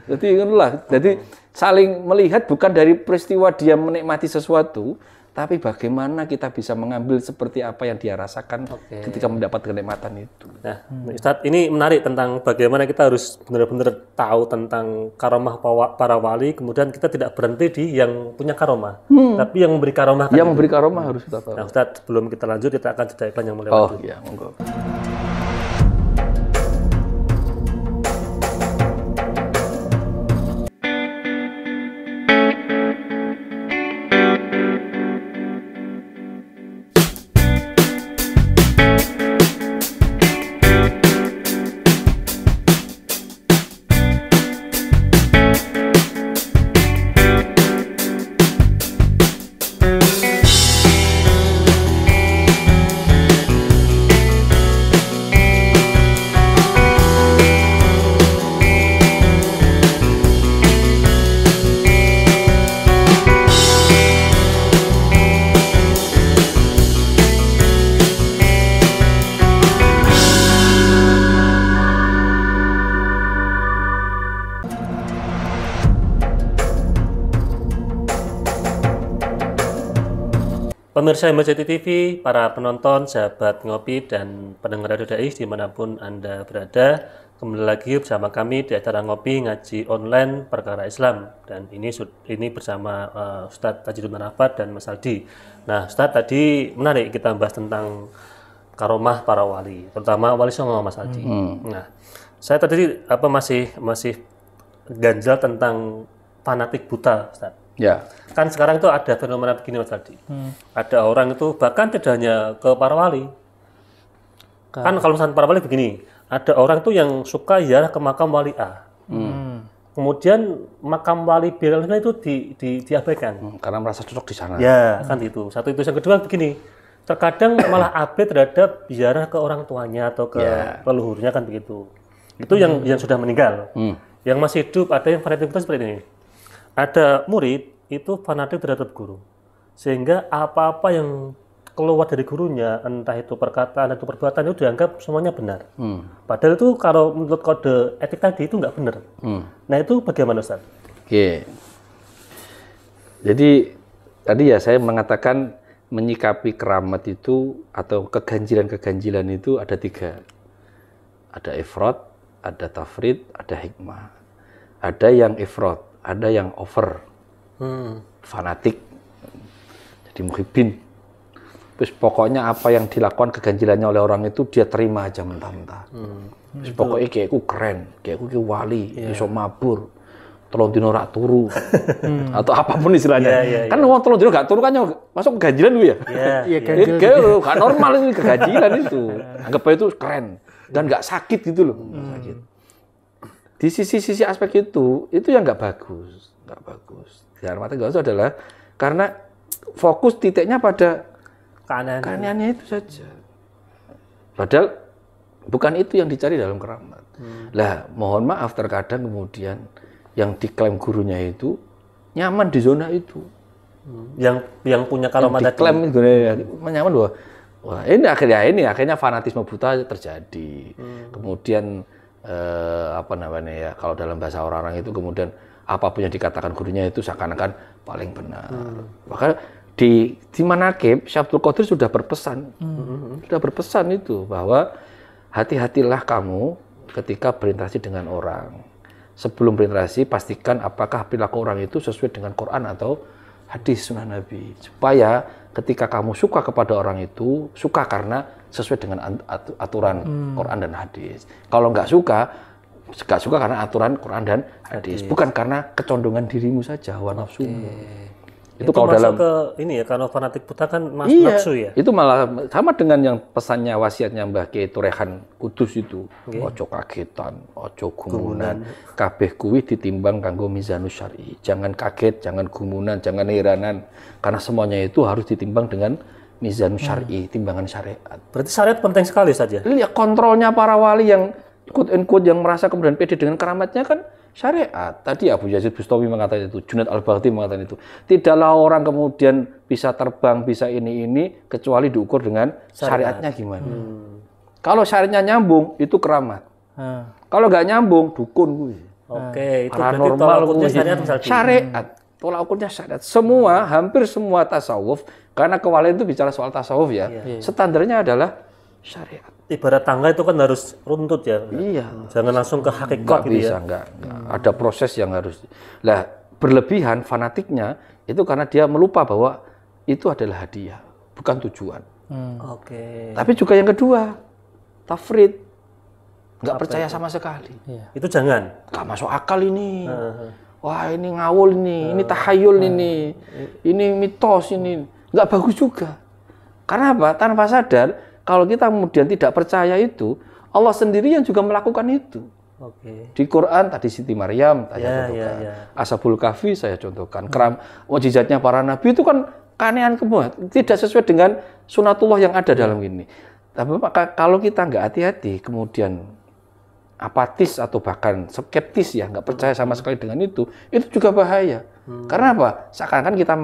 Jadi itulah. Jadi saling melihat bukan dari peristiwa dia menikmati sesuatu, tapi bagaimana kita bisa mengambil seperti apa yang dia rasakan ketika mendapat kenikmatan itu. Nah, Ustadz, ini menarik tentang bagaimana kita harus benar-benar tahu tentang karomah para wali, kemudian kita tidak berhenti di yang punya karomah, tapi yang memberi karomah. Yang memberi karomah harus kita tahu. Nah, Ustadz, sebelum kita lanjut, kita akan jeda iklan yang melewati. Oh iya, monggo. Pemirsa MCT TV, para penonton, sahabat ngopi, dan pendengar Radio Da'i dimanapun Anda berada, kembali lagi bersama kami di acara ngopi ngaji online perkara Islam. Dan ini bersama Ustadz Tajudin Arafat dan Mas Aldi. Nah, Ustadz, tadi menarik kita bahas tentang karomah para wali, terutama Wali Songo, Mas Aldi. Nah, saya tadi masih ganjal tentang fanatik buta, Ustadz. Ya. Kan sekarang itu ada fenomena begini, Mas Aldi. Ada orang itu bahkan tidak hanya ke para wali. Kan kalau misalnya para wali begini, ada orang itu yang suka ziarah ke makam wali A. Kemudian makam wali B itu diabaikan. Karena merasa cocok di sana. Ya, kan itu. Satu itu. Yang kedua begini, terkadang malah abai terhadap ziarah ke orang tuanya atau ke leluhurnya, kan begitu. Itu yang sudah meninggal. Yang masih hidup ada yang fanatik seperti ini. Ada murid itu fanatik terhadap guru, sehingga apa-apa yang keluar dari gurunya, entah itu perkataan atau perbuatan, itu dianggap semuanya benar. Padahal itu kalau menurut kode etik tadi itu nggak benar. Nah, itu bagaimana, Ustaz? Oke. Jadi tadi ya saya mengatakan menyikapi keramat itu atau keganjilan-keganjilan itu ada 3. Ada ifrat, ada tafrid, ada hikmah. Ada yang ifrat, ada yang over, fanatik, jadi muhibbin. Terus pokoknya apa yang dilakukan keganjilannya oleh orang itu dia terima aja mentah-mentah. Terus pokoknya kayak aku keren, kayak aku wali, iso mabur, tolong dino rak turu, atau apapun istilahnya. Kan orang tolong dino gak turu kan masuk keganjilan lu ya. Itu gak normal itu keganjilan itu. Anggap aja itu keren dan gak sakit gitu loh. Sakit. Di sisi aspek itu yang nggak bagus. Dalam arti nggak adalah karena fokus titiknya pada keanehannya itu saja. Padahal bukan itu yang dicari dalam keramat. Lah, mohon maaf terkadang kemudian yang diklaim gurunya itu nyaman di zona itu. Yang punya karamat tadi. Diklaim nyaman bahwa wah akhirnya fanatisme buta terjadi. Kemudian kalau dalam bahasa orang-orang itu kemudian apapun yang dikatakan gurunya itu seakan-akan paling benar. Maka di manaqib Syekh Abdul Qadir sudah berpesan itu bahwa hati-hatilah kamu ketika berinteraksi dengan orang. sebelum berinteraksi pastikan apakah perilaku orang itu sesuai dengan Quran atau hadis sunnah Nabi. Supaya ketika kamu suka kepada orang itu, suka karena sesuai dengan aturan Quran dan hadis. Kalau nggak suka karena aturan Quran dan hadis. Bukan karena kecondongan dirimu saja, hawa nafsumu. Itu kalau dalam ke ini ya, karena fanatik buta kan nafsu ya. Itu malah sama dengan yang pesannya wasiatnya Mbah Kiai Turehan Kudus itu. Ojo kagetan, ojo gumunan, kabeh kuwi ditimbang kanggo mizanus syar'i. Jangan kaget, jangan gumunan, jangan heranan, karena semuanya itu harus ditimbang dengan mizanus syar'i, timbangan syariat. Berarti syariat penting sekali saja. Ya kontrolnya para wali yang quote and quote yang merasa kemudian pede dengan keramatnya kan syariat. Tadi Abu Yazid Bustami mengatakan itu, Junaid Al-Baghdadi mengatakan itu. Tidaklah orang kemudian bisa terbang, bisa ini kecuali diukur dengan syariatnya gimana. Kalau syariatnya nyambung, itu keramat. Kalau nggak nyambung, dukun gue. Oke, itu paranormal gue. Syariat. Tolak ukurnya syariat. Semua, hampir semua tasawuf, karena kewalian itu bicara soal tasawuf ya, standarnya adalah syariat. Ibarat tangga itu kan harus runtut ya. Iya. Jangan langsung ke hakikat gitu ya. Enggak. Ada proses yang harus. Lah, berlebihan fanatiknya itu karena dia melupa bahwa itu adalah hadiah, bukan tujuan. Oke. Tapi juga yang kedua, tafrid. Enggak percaya sama sekali. Itu jangan. Enggak masuk akal ini. Wah, ini ngawul ini tahayul ini mitos ini. Enggak bagus juga. Karena apa? Tanpa sadar, kalau kita kemudian tidak percaya itu, Allah sendiri yang juga melakukan itu. Di Quran tadi Siti Maryam saya contohkan. Ashabul Kahfi saya contohkan. Mukjizatnya para nabi itu kan keanehan semua, tidak sesuai dengan sunatullah yang ada dalam ini. Tapi maka kalau kita nggak hati-hati, kemudian apatis atau bahkan skeptis ya, nggak percaya sama sekali dengan itu juga bahaya. Karena apa? Seakan-akan kita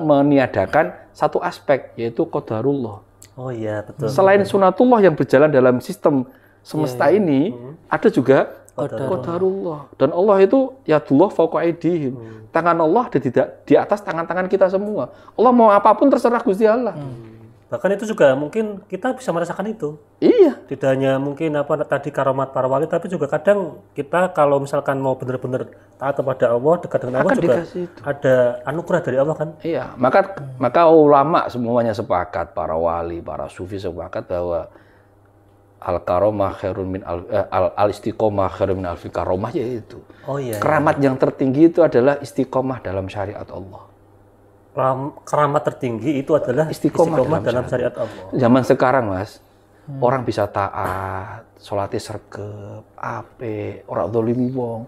meniadakan satu aspek, yaitu qadarullah. Oh iya, betul. Selain sunatullah yang berjalan dalam sistem semesta ini, ada juga qadarullah. Dan Allah itu yadullah fawqa aydihim. Tangan Allah ada di atas tangan-tangan kita semua. Allah mau apapun terserah Gusti Allah. Bahkan itu juga mungkin kita bisa merasakan itu. Iya. Tidak hanya mungkin tadi karamat para wali, tapi juga kadang kita kalau misalkan mau benar-benar taat kepada Allah, dekat dengan Allah juga ada anugerah dari Allah kan. Iya. Maka ulama semuanya sepakat, para wali, para sufi sepakat bahwa al-karomah khairun min al-istiqomah khairun min alfi karomah, yaitu keramat yang tertinggi itu adalah istiqomah dalam syariat Allah. Keramat tertinggi itu adalah istiqomah dalam syariat Allah. Zaman sekarang, Mas, orang bisa taat, sholatnya sergep, apik, ora dzalimi wong.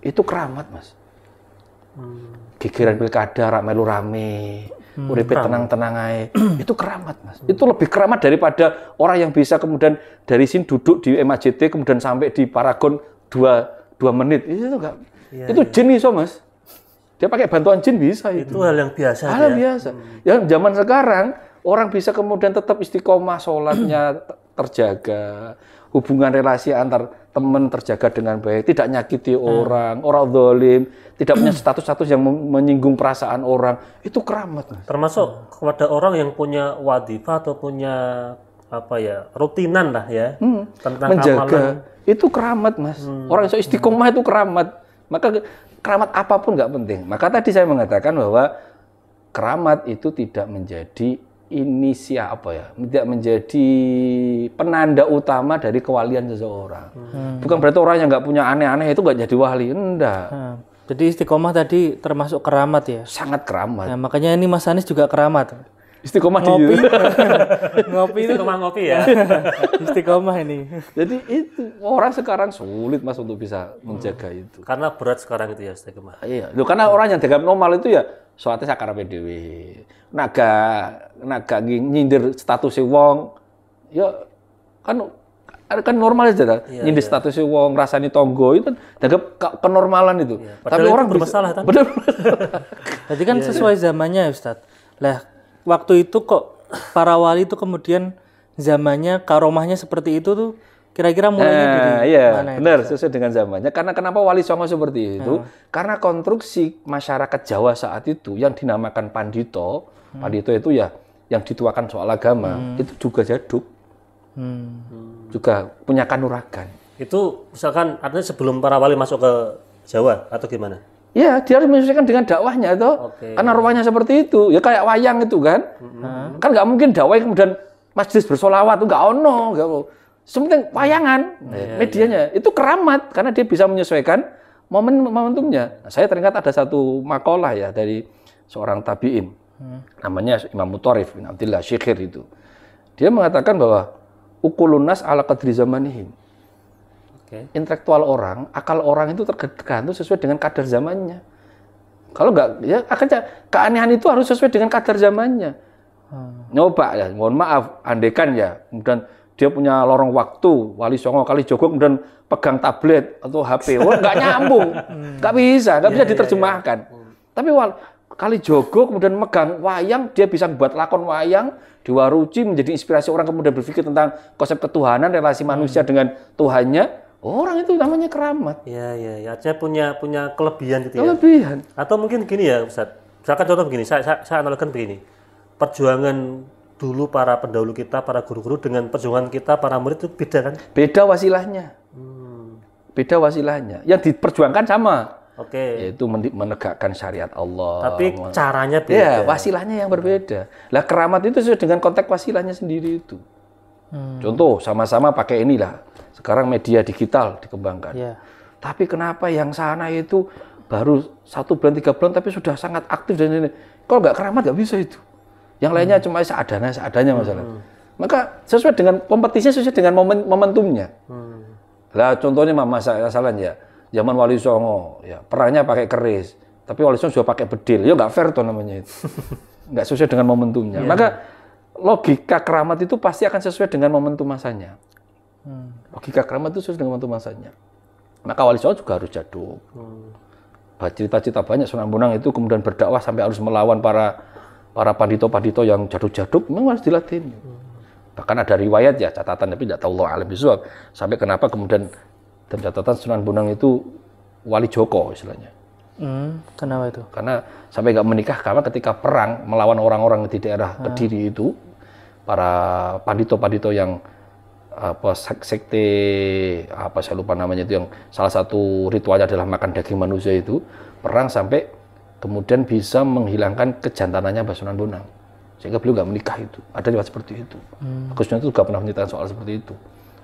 Itu keramat, Mas. Gegeran pilkada rak melu rame, uripe tenang-tenang ae. Itu keramat, Mas. Itu lebih keramat daripada orang yang bisa kemudian dari sini duduk di MAJT kemudian sampai di Paragon 2 menit. Itu enggak. Itu jin iso, Mas. Dia pakai bantuan jin bisa itu. Itu hal yang biasa. Hal yang biasa. Yang zaman sekarang orang bisa kemudian tetap istiqomah, sholatnya terjaga, hubungan relasi antar teman terjaga dengan baik, tidak nyakiti orang zalim, tidak punya status-status yang menyinggung perasaan orang. Itu keramat, Mas. Termasuk kepada orang yang punya wadifah atau punya rutinan lah ya tentang menjaga. Amalan. Itu keramat, Mas. Orang yang istiqomah itu keramat. Maka keramat apapun nggak penting. Maka tadi saya mengatakan bahwa keramat itu tidak menjadi tidak menjadi penanda utama dari kewalian seseorang. Bukan berarti orang yang nggak punya aneh-aneh itu nggak jadi wali. Enggak. Jadi istiqomah tadi termasuk keramat ya? Sangat keramat. Nah, makanya ini Mas Anies juga keramat. Istiqomah ngopi. Ngopi itu istiqomah ngopi ya. Istiqomah ini. Jadi itu orang sekarang sulit, Mas, untuk bisa menjaga itu. Karena berat sekarang itu ya istiqomah. Iya. Loh, karena orang yang dagang normal itu ya soalnya sakarape dhewe. Naga nyindir statusnya wong. Ya kan normal aja nyindir statusnya wong, rasani tonggo itu dagang kenormalan itu. Tapi orang bermasalah kan. Jadi kan sesuai zamannya ya, Ustaz. Lah waktu itu kok para wali itu kemudian zamannya karomahnya seperti itu tuh kira-kira mulainya dari mana? Benar, sesuai dengan zamannya. Karena kenapa Wali Songo seperti itu? Karena konstruksi masyarakat Jawa saat itu yang dinamakan pandito, pandito itu ya yang dituakan soal agama, itu juga jaduk, juga punya kanuragan. Itu misalkan artinya sebelum para wali masuk ke Jawa atau gimana? Ya, dia harus menyesuaikan dengan dakwahnya itu. Karena ruangnya seperti itu. Ya kayak wayang itu kan. Kan nggak mungkin dakwah kemudian majelis bersolawat itu nggak ono. Sementing wayangan medianya. Itu keramat karena dia bisa menyesuaikan momentumnya. Nah, saya teringat ada satu makalah ya dari seorang tabi'in. Namanya Imam Mutarrif bin Abdillah Syekhir itu. Dia mengatakan bahwa uqulun nas ala qadri zamanihim. Intelektual orang, akal orang itu tergantung sesuai dengan kadar zamannya. Kalau enggak, ya akan keanehan itu harus sesuai dengan kadar zamannya. Nyoba ya, mohon maaf, andekan ya, kemudian dia punya lorong waktu, Wali Songo kali Jogo kemudian pegang tablet atau HP, nggak nyambung, nggak bisa diterjemahkan. Tapi kali Jogo kemudian megang wayang, dia bisa buat lakon wayang, Dewaruci menjadi inspirasi orang kemudian berpikir tentang konsep ketuhanan, relasi manusia dengan Tuhannya. Orang itu namanya keramat. Ya. Artinya punya kelebihan gitu ya. Kelebihan. Atau mungkin gini ya, Ustaz. Misalkan contoh begini, saya analogikan begini. Perjuangan dulu para pendahulu kita, para guru-guru dengan perjuangan kita, para murid itu beda kan? Beda wasilahnya. Beda wasilahnya. Yang diperjuangkan sama. Yaitu menegakkan syariat Allah. Tapi caranya beda. Ya, wasilahnya yang berbeda. Lah keramat itu sesuai dengan konteks wasilahnya sendiri itu. Contoh, sama-sama pakai inilah. Sekarang media digital dikembangkan. Tapi kenapa yang sana itu baru 1 bulan, 3 bulan, tapi sudah sangat aktif dan ini. Kalau nggak keramat nggak bisa itu. Yang lainnya cuma seadanya masalah. Maka sesuai dengan kompetisinya sesuai dengan momentumnya. Lah contohnya masalah ya, zaman Wali Songo, ya perangnya pakai keris, tapi Wali Songo juga pakai bedil. Ya nggak fair tuh namanya itu. Nggak sesuai dengan momentumnya. Maka logika keramat itu pasti akan sesuai dengan momentum masanya. Logika keramat itu sesuai dengan momentum masanya. Maka Wali Songo juga harus jaduk. Cerita-cerita banyak Sunan Bonang itu kemudian berdakwah sampai harus melawan para pandito-pandito yang jaduk-jaduk, memang harus dilatih. Bahkan ada riwayat ya, catatan, tapi tidak tahu Allah alam bisawab. Sampai kenapa kemudian dalam catatan Sunan Bonang itu Wali Joko istilahnya. Kenapa itu? Karena sampai nggak menikah karena ketika perang melawan orang-orang di daerah Kediri itu, para pandito-pandito yang sekte saya lupa namanya itu, yang salah satu ritualnya adalah makan daging manusia itu, perang sampai kemudian bisa menghilangkan kejantanannya Mbah Sunan Bonang sehingga beliau nggak menikah itu. Ada riwayat seperti itu. Gus Dur itu juga pernah menceritakan soal seperti itu.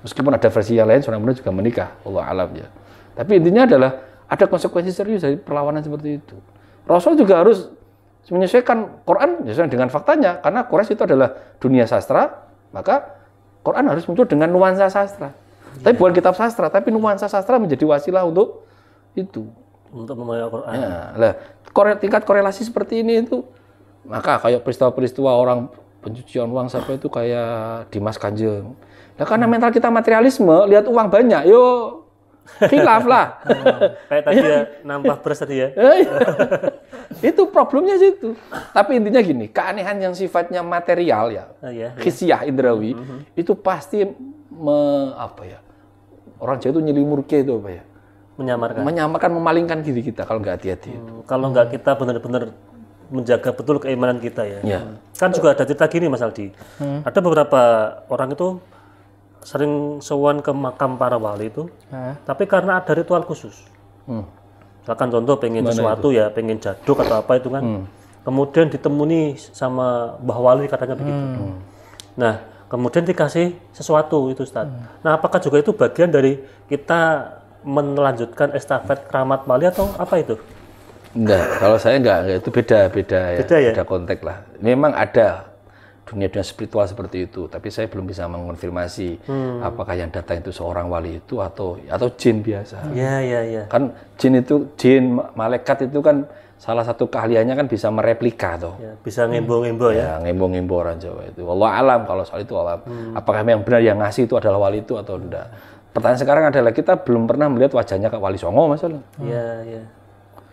Meskipun ada versi yang lain Sunan Bonang juga menikah, Allah alam ya. Tapi intinya adalah ada konsekuensi serius dari perlawanan seperti itu. Rasul juga harus menyesuaikan Quran sesuai dengan faktanya, karena Quraisy itu adalah dunia sastra, maka Quran harus muncul dengan nuansa sastra. Tapi bukan kitab sastra, tapi nuansa sastra menjadi wasilah untuk itu. Untuk memahami Al-Quran. Ya, lah, tingkat korelasi seperti ini itu, maka kayak peristiwa-peristiwa orang pencucian uang sampai itu kayak Dimas Kanjeng. Nah, karena mental kita materialisme, lihat uang banyak, yo khilaf lah. Kayak tadi ya, nambah beras tadi ya. Itu problemnya situ. Tapi intinya gini, keanehan yang sifatnya material ya, khisiah indrawi, itu pasti orang Jawa itu nyelimurke itu apa ya? Menyamarkan, memalingkan diri kita kalau nggak hati-hati. Kalau nggak kita benar-benar menjaga betul keimanan kita ya. Kan juga ada cerita gini Mas Aldi. Ada beberapa orang itu sering sowan ke makam para wali itu, tapi karena ada ritual khusus. Misalkan contoh pengen sesuatu itu? Ya, pengen jaduk atau apa itu kan. Kemudian ditemuni sama Mbah Wali katanya begitu. Nah, kemudian dikasih sesuatu itu Ustaz. Nah, apakah juga itu bagian dari kita melanjutkan estafet keramat wali atau apa itu? Enggak, kalau saya enggak, itu beda ya? Beda konteks lah. Memang ada dunia-dunia spiritual seperti itu, tapi saya belum bisa mengonfirmasi apakah yang datang itu seorang wali itu atau jin biasa. Iya. Kan jin, malaikat itu kan salah satu keahliannya kan bisa mereplika toh. Ya, bisa ngembo-ngembo ya. Ngembo-ngembo orang Jawa itu. Allah alam kalau soal itu alam. Apakah yang benar yang ngasih itu adalah wali itu atau enggak? Pertanyaan sekarang adalah kita belum pernah melihat wajahnya Kak Wali Songo masalah. Iya.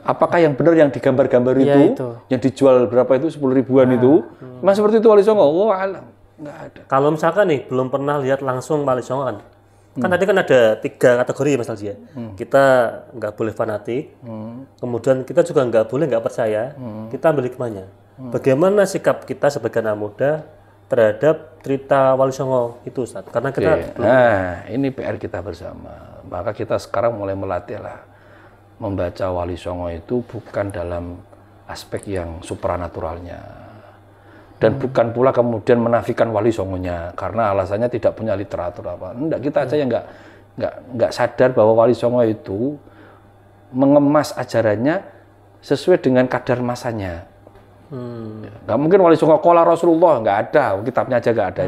Apakah yang benar yang digambar-gambar itu, yang dijual berapa itu 10 ribuan itu, memang seperti itu Wali Songo? Oh alam, nggak ada. Kalau misalkan nih belum pernah lihat langsung Wali Songo kan tadi kan ada 3 kategori Mas Aldi ya. Kita nggak boleh fanatik, kemudian kita juga nggak boleh nggak percaya, kita ambil hikmahnya. Bagaimana sikap kita sebagai anak muda terhadap Trita Wali Songo itu, Ustaz? Karena kita Nah, ini PR kita bersama. Maka kita sekarang mulai melatihlah membaca Wali Songo itu bukan dalam aspek yang supranaturalnya. Dan bukan pula kemudian menafikan Wali Songonya karena alasannya tidak punya literatur apa. Enggak, kita aja yang enggak sadar bahwa Wali Songo itu mengemas ajarannya sesuai dengan kadar masanya. Nggak mungkin Wali Songo qala Rasulullah, nggak ada, kitabnya aja nggak ada.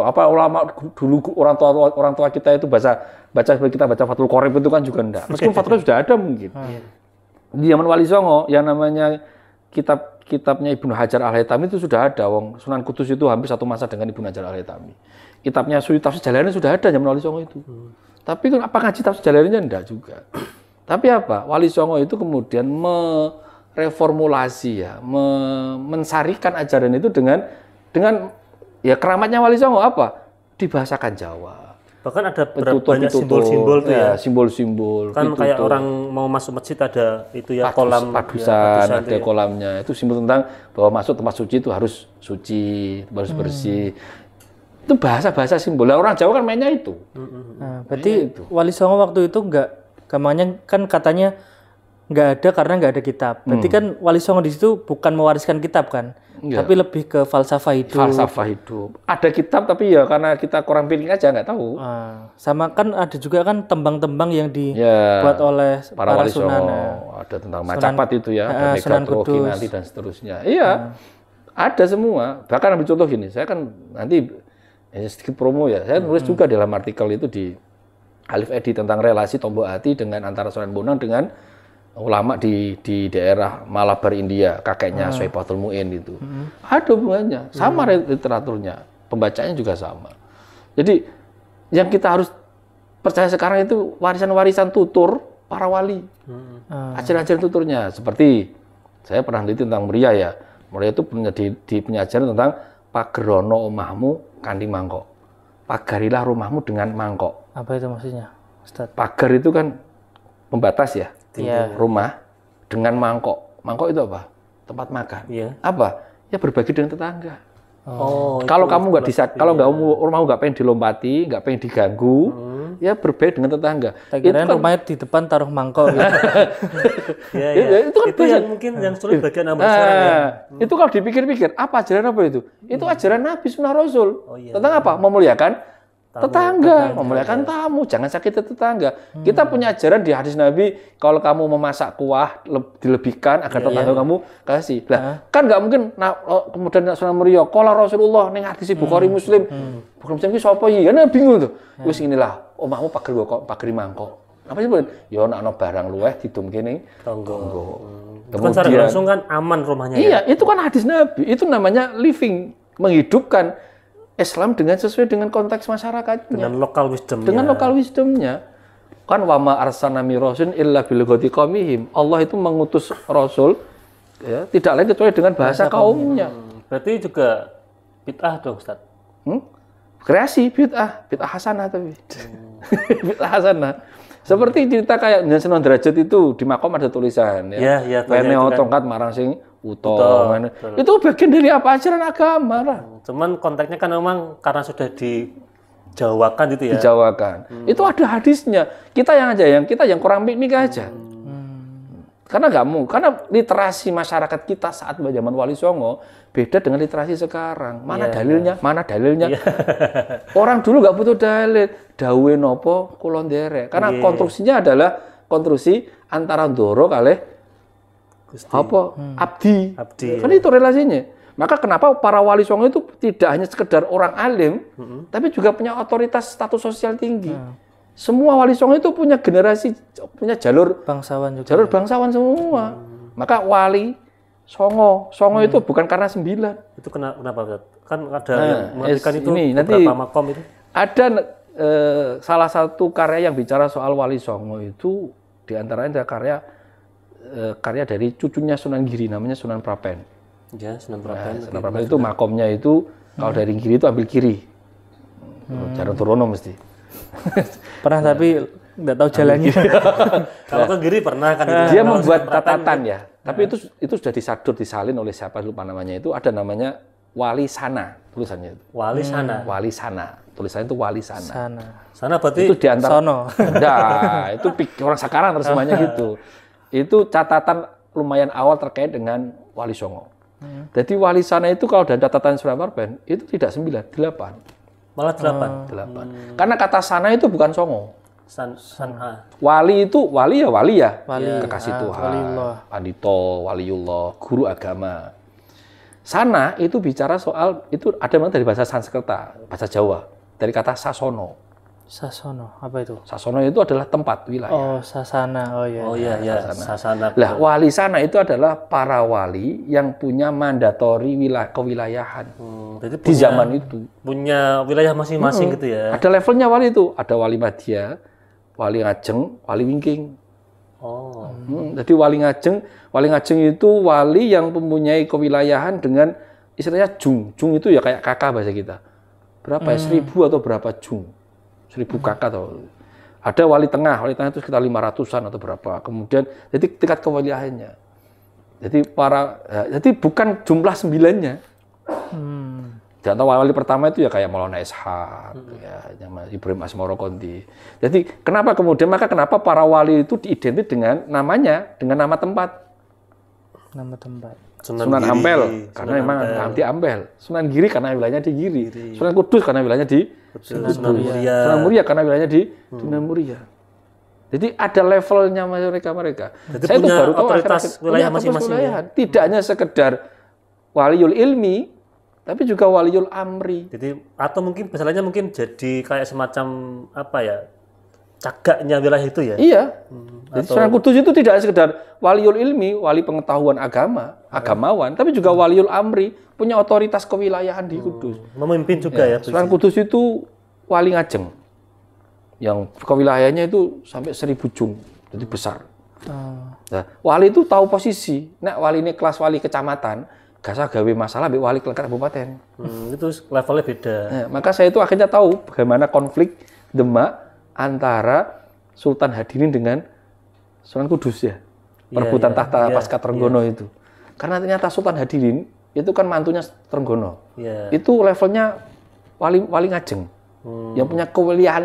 Apa ulama dulu orang tua kita itu baca kita baca Fathul Qorib itu kan juga enggak. Meskipun Fathul Qorib sudah ada mungkin. Di zaman Wali Songo yang namanya kitabnya Ibnu Hajar Al-Haytami itu sudah ada. Sunan Kudus itu hampir satu masa dengan Ibnu Hajar Al-Haytami. Kitabnya Suyuti Tafsir Jalalain sudah ada zaman Wali Songo itu. Tapi kan apa ngaji Tafsir Jalalainnya enggak juga. Tapi apa? Wali Songo itu kemudian reformulasi ya, mensarikan ajaran itu dengan ya keramatnya Wali Songo apa? Dibahasakan Jawa. Bahkan ada banyak simbol-simbol tuh ya. Simbol-simbol. Kan kayak orang mau masuk masjid ada itu ya kolam padusan, ada kolamnya. Itu simbol tentang bahwa masuk tempat suci itu harus suci, harus bersih. Itu bahasa-bahasa simbol. Nah, orang Jawa kan mainnya itu. Nah, berarti itu. Wali Songo waktu itu gamanya kan katanya nggak ada karena nggak ada kitab. Berarti kan Wali Songo di situ bukan mewariskan kitab kan, tapi lebih ke falsafah hidup. Falsafah hidup. Ada kitab tapi ya karena kita kurang pilih aja nggak tahu. Sama kan ada juga kan tembang-tembang yang dibuat oleh para Wali sunan. Songo. Ada tentang Macapat itu ya, ada Megatro nanti dan seterusnya. Iya, ada semua. Bahkan ambil contoh gini, saya kan nanti sedikit promo ya. Saya nulis juga dalam artikel itu di Alif Edi tentang relasi Tombok Hati dengan antara Sunan Bonang dengan ulama di daerah Malabar India, kakeknya Syaibatul Mu'in itu. Ada hubungannya, sama literaturnya, pembacanya juga sama. Jadi yang kita harus percaya sekarang itu warisan-warisan tutur para wali. Ajaran-ajaran tuturnya seperti saya pernah neliti tentang Muria ya. Muria itu punya punya ajaran tentang pagerono omahmu kanthi mangkok. Pagarilah rumahmu dengan mangkok. Apa itu maksudnya, Ustaz? Pagar itu kan pembatas ya. Rumah dengan mangkok. Mangkok itu apa? Tempat makan. Apa? Ya berbagi dengan tetangga. Kalau kamu kalau rumahmu nggak pengen dilompati, nggak pengen diganggu, ya berbagi dengan tetangga. Kira-kira rumahnya di depan taruh mangkok. Gitu. Itu yang mungkin yang sulit bagian amal sekarang ya. Itu kalau dipikir-pikir, apa ajaran apa itu? Itu ajaran Nabi Sunnah Rasul. Tentang apa? Memuliakan tetangga, memuliakan tamu, jangan sakiti tetangga. Kita punya ajaran di hadis Nabi, kalau kamu memasak kuah dilebihkan agar tetangga kamu kasih. Lah, kan nggak mungkin kemudian Sunan Muria, qala Rasulullah ning hadis Bukhari Muslim. Bukhari Muslim ki sapa iki? Kan bingung tuh. Wis inilah, omahmu pageri mangkok. Apa sih? Ya ana barang luweh didumke ning tangga. Kan secara langsung kan aman rumahnya. Iya, itu kan hadis Nabi. Itu namanya living, menghidupkan Islam dengan sesuai dengan konteks masyarakatnya. Dengan lokal wisdomnya. Dengan lokal wisdomnya. Kan wama arsalna min rasulin illa bil ghati qaumihim. Allah itu mengutus rasul ya, tidak lain kecuali dengan bahasa kaumnya. Berarti juga bid'ah dong, Ustaz. Kreasi bid'ah hasanah tapi. Bid'ah hasanah. Seperti cerita kayak Sunan Derajat itu di makom ada tulisan ya. Wene tongkat marang sing utuh. Itu bagian dari apa? Ajaran agama lah. Cuman konteksnya kan memang karena sudah dijawakan gitu ya. Dijawakan. Itu ada hadisnya. Kita yang kurang piknik aja. Karena karena literasi masyarakat kita saat zaman Wali Songo beda dengan literasi sekarang. Mana dalilnya? Mana dalilnya? Orang dulu nggak butuh dalil. Dawuhe napa kula nderek. Karena konstruksinya adalah konstruksi antara ndoro kalih abdi. Kan itu relasinya. Maka kenapa para Wali Songo itu tidak hanya sekedar orang alim, tapi juga punya otoritas status sosial tinggi. Semua Wali Songo itu punya generasi, punya jalur bangsawan juga. Jalur bangsawan semua. Maka Wali Songo itu bukan karena 9. Itu kenapa? Kan ada yang mengartikan itu nanti beberapa makom itu. Ada salah satu karya yang bicara soal Wali Songo itu diantaranya ada karya dari cucunya Sunan Giri namanya Sunan Prapen. Ya, Sunan Prapen. Sunan Prapen itu makomnya itu kalau dari Giri itu ambil kiri. Jarang turono mesti. Pernah tapi nggak tahu jalannya. Kalau ke Giri pernah kan. Dia membuat catatan ya. Tapi itu sudah disalin oleh siapa lupa namanya itu. Ada namanya wali sana tulisannya itu. Wali sana. Wali sana. Tulisannya itu wali sana. Sana berarti itu diantara sono. Nah, itu orang sekarang terjemahnya gitu. Itu catatan lumayan awal terkait dengan Wali Songo. Jadi wali sana itu kalau dalam catatan Sunan Marben itu tidak 9, 8. Malah 8. Karena kata sana itu bukan Songo. Sana. Wali itu wali ya. Wali. Kekasih Tuhan. Waliullah. Pandito, waliullah, guru agama. Sana itu bicara soal itu ada mana dari bahasa Sanskerta, bahasa Jawa, dari kata sasono. Sasono, apa itu? Sasono itu adalah tempat wilayah. Oh, sasana. Oh iya. Oh iya, sasana. Lah, wali sana itu adalah para wali yang punya mandatori kewilayahan. Jadi di zaman itu. Punya wilayah masing-masing gitu ya. Ada levelnya wali itu, ada wali Madya, wali Ngajeng, wali Wingking. Oh. Jadi wali Ngajeng itu wali yang mempunyai kewilayahan dengan istilahnya jung. Jung itu ya kayak kakak bahasa kita. Berapa ya? 1000 atau berapa jung? 1000 kakak atau ada wali tengah itu sekitar 500-an atau berapa. Kemudian jadi tingkat kewilayahannya. Jadi bukan jumlah 9-nya. Contoh wali pertama itu ya kayak Maulana Ishaq, ya Ibrahim Asmoro Konti. Jadi kenapa para wali itu diidentik dengan namanya, dengan nama tempat? Nama tempat. Sunan Ampel karena memang di Ampel. Sunan Giri karena wilayahnya di Giri. Sunan Kudus karena wilayahnya di Sunan Muria. Sunan Muria karena wilayahnya di Sunan Muria. Jadi ada levelnya mereka. Jadi saya punya itu baru tahu otoritas wilayah masing-masing. Tidak hanya sekedar waliul ilmi, tapi juga waliul amri. Jadi atau mungkin masalahnya mungkin jadi kayak semacam apa ya? Cagaknya wilayah itu ya? Iya. Jadi Sunan Kudus itu tidak sekedar waliul ilmi, wali pengetahuan agamawan, tapi juga waliul amri, punya otoritas kewilayahan di Kudus. Memimpin juga ya. Sunan Kudus itu wali Ngajeng, yang kewilayahannya itu sampai 1000 jung, jadi besar. Nah, wali itu tahu posisi. Nah, wali ini kelas wali kecamatan, gak usah gawe masalah be wali kabupaten. Itu levelnya beda. Nah, maka saya itu akhirnya tahu bagaimana konflik Demak antara Sultan Hadirin dengan Sunan Kudus ya. Perebutan tahta pasca Trenggono itu. Karena ternyata Sultan Hadirin itu kan mantunya Trenggono. Itu levelnya wali Ngajeng. Yang punya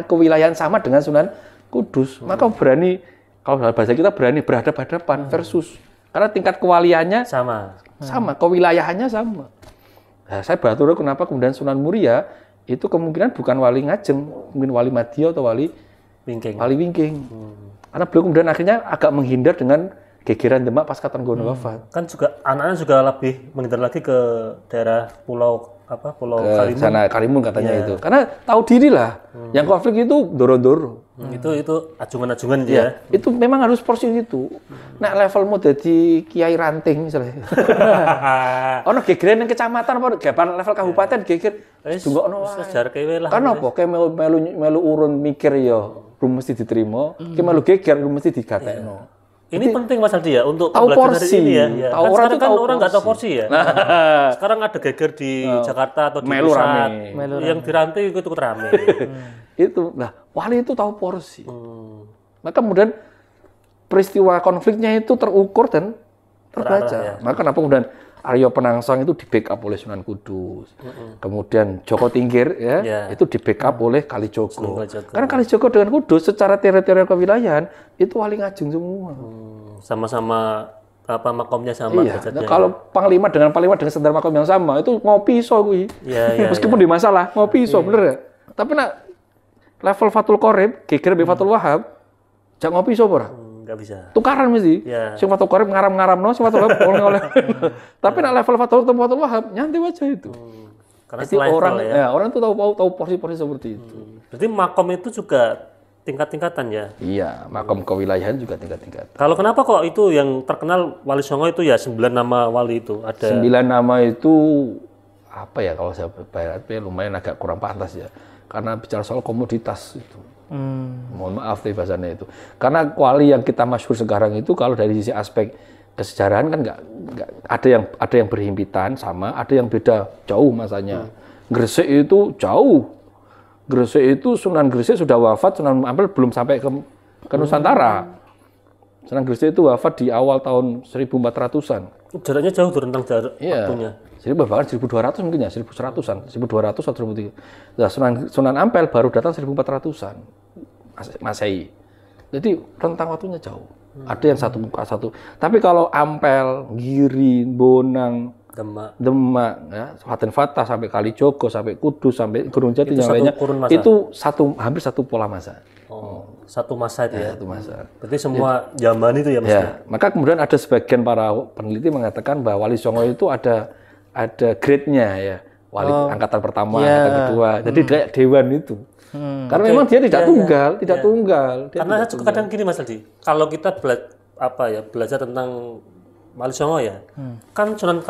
kewilayahan sama dengan Sunan Kudus. Maka berani, kalau dalam bahasa kita berani berhadapan-hadapan versus. Karena tingkat kewaliannya sama, kewilayahannya sama. Nah, saya baru tahu kenapa kemudian Sunan Muria itu kemungkinan bukan wali Ngajeng, mungkin wali Madya atau wali Wingking. Karena beliau kemudian akhirnya agak menghindar dengan gegeran Demak pasca Trenggono wafat. Kan juga anaknya juga lebih menghindar lagi ke daerah Pulau Karimun. Sana Karimun katanya itu. Karena tahu diri lah. Yang konflik itu doro-doro. Itu ajungan-ajungan ya. Itu memang harus porsi itu. Nah, levelmu jadi kiai ranting misalnya. Ono gegeran yang kecamatan apa level kabupaten geger dungokno wae. Sejarah kewe lah. Kan apa kayak melu urun mikir ya belum mesti diterima, kayak melu geger belum mesti digatekno. Ini penting Mas Aldi ya untuk tahu porsi ini ya. Tahu kan orang sekarang kan orang nggak tahu porsi ya. Sekarang ada geger di Jakarta atau di pusat. Yang dirantai ikut rame. Itu nah wali itu tahu porsi. Maka kemudian peristiwa konfliknya itu terukur dan terbaca. Maka kenapa kemudian Aryo Penangsang itu di backup oleh Sunan Kudus. Kemudian Joko Tingkir itu di backup oleh Kalijogo. Karena Kalijogo dengan Kudus secara teritorial kewilayahan itu wali Ngajeng semua. Sama-sama makomnya sama. Iya. Nah, kalau panglima dengan sendal makom yang sama itu ngopi iso kuwi. Meskipun di masalah ngopi iso bener ya. Tapi nak level Fathul Qorib, geger be Fathul Wahab, jak ngopi iso ora? Nggak bisa. Tukaran mesti. Sing Fathul Qorib ngaram-ngaramno, sing Fathul Wahab oleh. Tapi nak level Fathul Wahab nyantai aja itu. Karena jadi orang tuh tahu porsi-porsi seperti itu. Berarti makom itu juga tingkat-tingkatan ya? Iya, makom kewilayahan juga tingkat-tingkatan. Kalau kenapa kok itu yang terkenal Wali Songo itu ya 9 nama wali itu ada? 9 nama itu apa ya kalau saya bayar lumayan agak kurang pantas ya. Karena bicara soal komoditas itu. Mohon maaf nih bahasanya itu. Karena wali yang kita masyhur sekarang itu kalau dari sisi aspek kesejarahan kan nggak ada yang berhimpitan sama, ada yang beda jauh masanya. Gresik itu jauh. Gresik itu Sunan Gresik sudah wafat, Sunan Ampel belum sampai ke Nusantara. Sunan Grijjo itu wafat di awal tahun 1400-an. Jaraknya jauh tuh rentang jarak waktunya. Jadi bahkan 1200 mungkin ya, 1100-an, 1200 atau 1300. Nah, Sunan Ampel baru datang 1400-an Masehi. Jadi rentang waktunya jauh. Ada yang satu muka satu. Tapi kalau Ampel, Giri, Bonang, Demak, ya, Faten Fatah sampai Kalijogo, sampai Kudus, sampai Gunung Jati yang lainnya, itu hampir satu pola masa. Satu masa itu ya. Satu masa. Berarti semua zaman itu ya Mas. Ya, maka kemudian ada sebagian para peneliti mengatakan bahwa Wali Songo itu ada grade-nya ya. Wali angkatan pertama, angkatan kedua. Jadi kayak dewan itu. Karena memang dia tidak tunggal. Karena saya suka kadang gini Mas Aldi. Kalau kita belajar tentang Wali Songo ya. Kan Sunan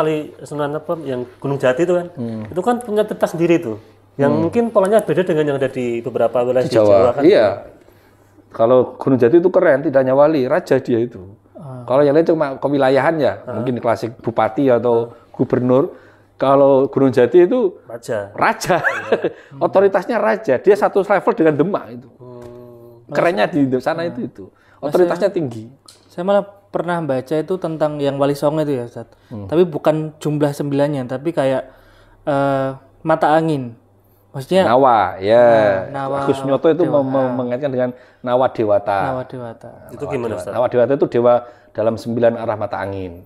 yang Gunung Jati itu kan. Itu kan punya cerita sendiri tuh. Yang mungkin polanya beda dengan yang ada di beberapa wilayah di Jawa kan. Iya. Kalau Gunung Jati itu keren, tidak hanya wali, raja dia itu. Kalau yang lain cuma kewilayahan ya, mungkin klasik bupati atau gubernur. Kalau Gunung Jati itu raja. Otoritasnya raja. Dia satu level dengan Demak itu. Kerennya di sana itu. Otoritasnya tinggi. Saya malah pernah baca itu tentang yang Wali Songo itu ya, Ustaz. Tapi bukan jumlah 9-nya, tapi kayak mata angin. Maksudnya Nawa, ya. Nawa, Agus Nyoto itu mengaitkan dengan Nawa Dewata. Nawa Dewata. Itu gimana, Ustaz? Nawa Dewata itu dewa dalam 9 arah mata angin.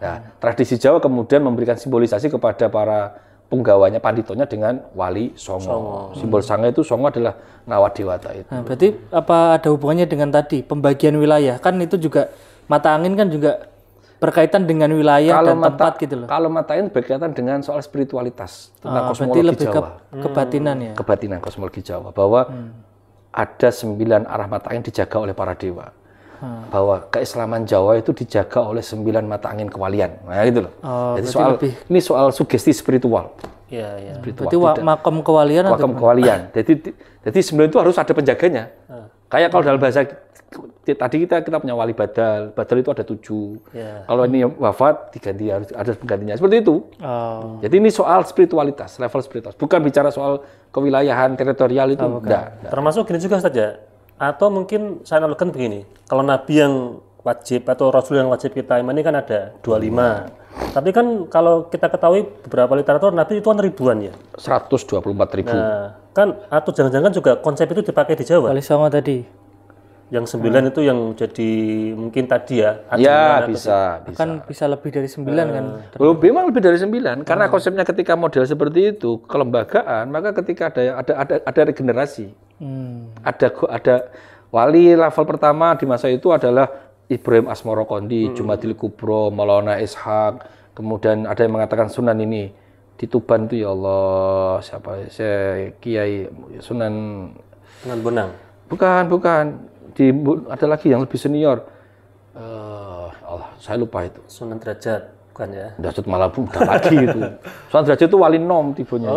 Nah, tradisi Jawa kemudian memberikan simbolisasi kepada para penggawanya, panditonya dengan Wali Songo. Simbol sanga itu Songo adalah Nawa Dewata itu. Nah, berarti apa ada hubungannya dengan tadi pembagian wilayah? Kan itu juga mata angin kan juga berkaitan dengan wilayah dan tempat gitu loh. Kalau mata angin berkaitan dengan soal spiritualitas tentang kosmologi lebih Jawa. Kebatinan ya. Kebatinan kosmologi Jawa bahwa ada 9 arah mata angin dijaga oleh para dewa. Bahwa keislaman Jawa itu dijaga oleh 9 mata angin kewalian. Nah, gitu loh. Jadi ini soal sugesti spiritual. Iya. Berarti makom kewalian atau makom kewalian. Jadi 9 itu harus ada penjaganya. Kayak kalau dalam bahasa tadi kita punya wali badal itu ada 7. Kalau ini wafat diganti, harus ada penggantinya. Seperti itu. Jadi ini soal spiritualitas, level spiritualitas. Bukan bicara soal kewilayahan, teritorial itu. Enggak. Termasuk gini juga saja. Atau mungkin saya analogikan begini. Kalau Nabi yang wajib atau Rasul yang wajib kita imani kan ada 25. Tapi kan kalau kita ketahui beberapa literatur Nabi itu kan ribuan ya. 124.000. Nah, kan atau jangan-jangan juga konsep itu dipakai di Jawa. Wali Songo tadi. Yang 9 itu yang jadi mungkin tadi ya. Ya, bisa. Kan bisa lebih dari 9 kan. Memang lebih dari 9 karena konsepnya ketika model seperti itu kelembagaan, maka ketika ada regenerasi. Ada wali level pertama di masa itu adalah Ibrahim Asmoro Kondi, Jumadil Kubro, Maulana Ishaq, kemudian ada yang mengatakan Sunan ini di Tuban itu ya Allah siapa? Kiai Sunan Bonang. Bukan. Ada lagi yang lebih senior. Allah, saya lupa itu. Sunan Derajat, bukan ya? Derajat malah udah lagi itu. Sunan Derajat itu wali nom tipenya.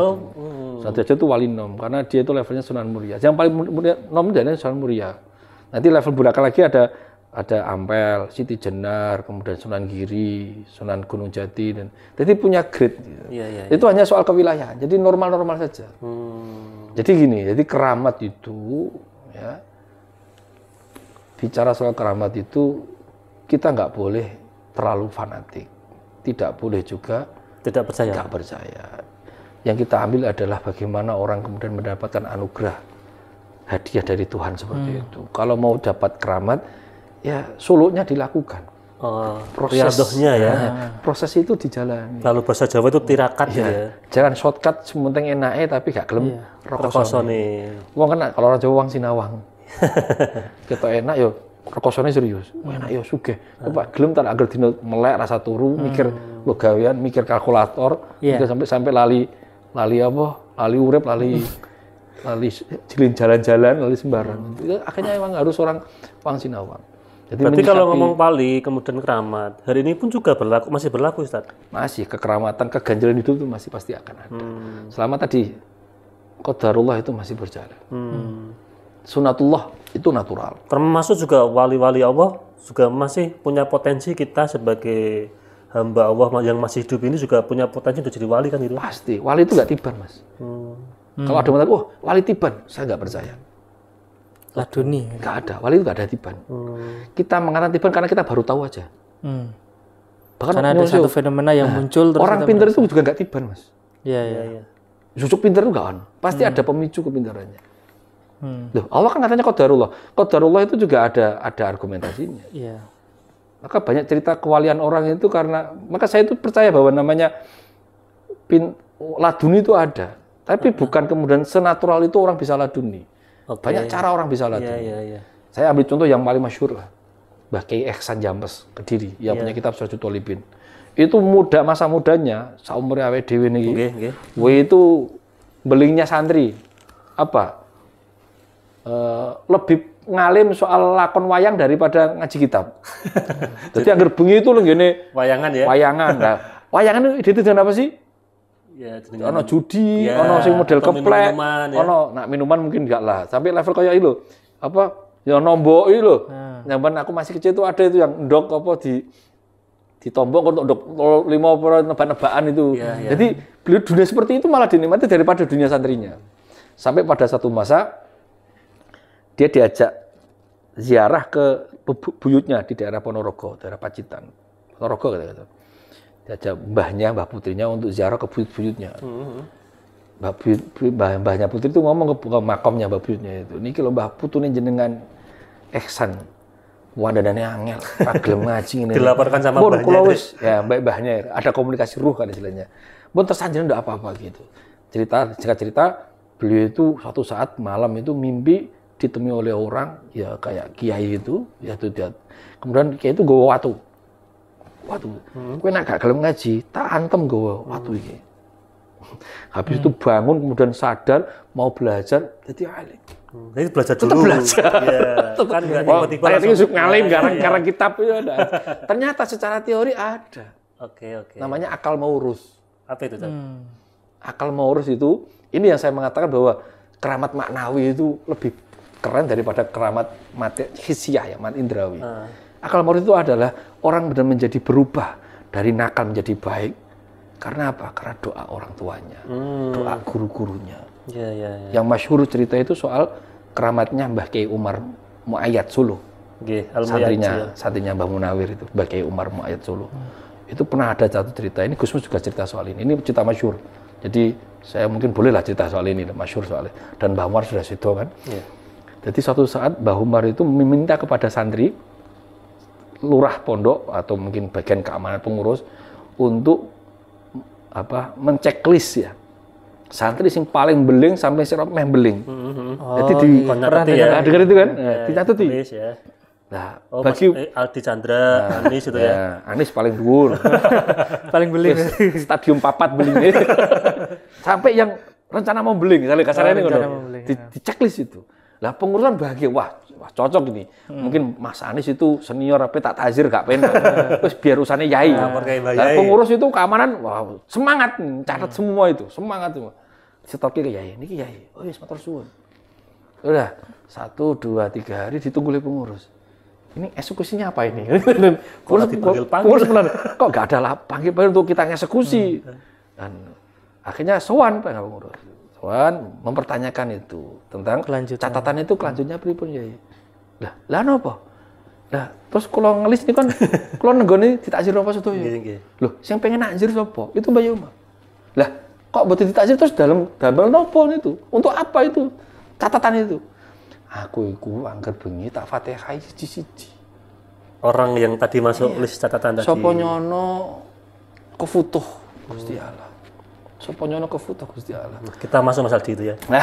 Sunan Derajat itu wali nom karena dia itu levelnya Sunan Muria. Yang paling mulia nom dan Sunan Muria. Nanti level belakang lagi ada Ampel, Siti Jenar, kemudian Sunan Giri, Sunan Gunung Jati dan jadi punya grade. Itu hanya soal kewilayahan. Jadi normal-normal saja. Jadi gini, jadi keramat itu ya. Bicara soal keramat itu kita nggak boleh terlalu fanatik, tidak boleh juga tidak percaya. Yang kita ambil adalah bagaimana orang kemudian mendapatkan anugerah hadiah dari Tuhan seperti itu. Kalau mau dapat keramat, ya suluknya dilakukan. Riadohnya ya. Proses itu dijalani. Kalau bahasa Jawa itu tirakat ya. Jangan shortcut sementing enake tapi gak gelem rokosone. Wong kena kalau orang Jawa wong sinawang. Kita enak yo rekosone serius. Enak yo sugih. Coba gelem tak agar dino melek rasa turu mikir gawean, mikir kalkulator, mikir sampai lali apa? Lali urip, lali jalan-jalan, lali sembarang. Akhirnya emang harus orang wong sinawang. Jadi berarti kalau ngomong wali kemudian keramat, hari ini pun juga masih berlaku Ustaz? Masih, kekeramatan, keganjalan hidup itu masih pasti akan ada. Selama tadi qadarullah itu masih berjalan. Sunatullah itu natural. Termasuk juga wali-wali Allah juga masih punya potensi kita sebagai hamba Allah yang masih hidup ini juga punya potensi untuk jadi wali kan itu? Pasti, wali itu nggak tiban Mas. Kalau ada yang mengatakan, wali tiban, saya nggak percaya. laduni. Nggak ada, wali itu nggak ada tiban. Kita mengatakan tiban karena kita baru tahu aja. Bahkan karena ada satu fenomena yang muncul terus orang pintar itu juga nggak tiban, Mas. Iya. Susuk pintar itu nggak on. Pasti ada pemicu kepintarannya. Loh, Allah kan katanya qadarullah. Qadarullah itu juga ada argumentasinya. Iya. Maka banyak cerita kewalian orang itu karena, maka saya itu percaya bahwa namanya laduni itu ada. Tapi bukan kemudian senatural itu orang bisa laduni. Banyak cara orang bisa laduni. Saya ambil contoh yang paling masyhur lah. Mbah Kiai Ihsan Jambes Kediri yang punya kitab Sirajul Thalibin. Itu masa mudanya saumure awake dhewe niki. Itu belingnya santri. Apa? Lebih ngalim soal lakon wayang daripada ngaji kitab. Jadi anggar bengi itu lenggene wayangan ya. Wayangan. Nah, wayangan itu dengan apa sih? Ya, ono judi, ono sing model keplek, ono nak minuman mungkin enggak lah. Sampai level kayak itu. Apa? Ya nombok itu loh. Zaman aku masih kecil itu ada itu yang ndok apa ditombok untuk ndok 5 nebak-nebakan itu. Jadi beliau dunia seperti itu malah dinikmati daripada dunia santrinya. Sampai pada satu masa dia diajak ziarah ke buyutnya di daerah Ponorogo, daerah Pacitan. Ponorogo kata-kata. Diajak mbah putrinya untuk ziarah ke buyut-buyutnya. Mbahnya putri itu ngomong ke makamnya mbah buyutnya itu. Niki lho mbah putune jenengan Ihsan. Wadadane angel, gelem ngaji ngene. Dilaporkan sama mbahnya. Ya, mbahnya ada komunikasi ruh kan istilahnya. Bon tersanjung enggak apa-apa gitu. Cerita beliau itu suatu saat malam itu mimpi ditemui oleh orang ya kayak kiai itu, ya itu dia. Kemudian kiai itu nggawa watu. Kowe nek gak gelem ngaji, tak antem nggawa watu iki. Habis itu bangun kemudian sadar mau belajar jadi alim. Jadi belajar dulu. Iya. Kan enggak tiba-tiba langsung ngalim karena kitab itu ada. Ternyata secara teori ada. Oke. Namanya akal maurus. Apa itu, Akal maurus itu ini yang saya mengatakan bahwa keramat maknawi itu lebih keren daripada keramat hisiah ya, mat indrawi. Akal maurus itu adalah orang benar menjadi berubah dari nakal menjadi baik. Karena apa? Karena doa orang tuanya, doa guru-gurunya. Yang masyhur cerita itu soal keramatnya Mbah Kiai Umar Muayyad Solo. Santrinya Mbah Munawir itu, Mbah Kiai Umar Muayyad Solo. Itu pernah ada satu cerita, ini Gus Mus juga cerita soal ini. Ini cerita masyhur. Jadi saya mungkin bolehlah cerita soal ini, masyhur soalnya. Dan Mbah Umar sudah sido kan. Jadi suatu saat Mbah Umar itu meminta kepada santri, lurah pondok atau mungkin bagian keamanan pengurus untuk menceklis ya santri sing paling beling sampai sirap meh beling. Jadi dengar itu kan, ditatuti. Nah, bagi Aldi Chandra, Anis itu ya. Anis paling dhuwur. Paling beling. Stadium 4 beling. Sampai yang rencana mau beling, misalnya kasarnya ngono. Diceklis itu. Lah pengurusan bahagia, wah cocok ini. Mungkin Mas Anis itu senior apa tak tazir gak penak. Terus biar urusannya yai. Lah pengurus itu keamanan, wah semangat catat semua itu, semangat semua. Stoknya ke yai, niki yai. Oh yes, matur suwun. Udah 1, 2, 3 hari ditunggu oleh pengurus. Ini eksekusinya apa ini? Pengurus benar. Kok gak ada panggil untuk kita eksekusi? Dan akhirnya sowan Pak pengurus. Mempertanyakan itu tentang catatan itu kelanjutnya pripun ya. Lah napa? Lah terus kula ngelis niku kan kula nenggone ditakjir apa sedaya. Loh, sing pengen nakjir sapa? Itu Mbak Yoma. Lah kok mboten ditakjir terus dalam napa itu? Untuk apa itu? Catatan itu. Aku iku angger bengi tak Fatihah siji-siji. Orang yang tadi masuk list catatan tadi. Sapa nyono kefutuh Gusti Allah. Sapa nyono kefutuh Gusti Allah. Kita masuk masalah itu ya. Nah,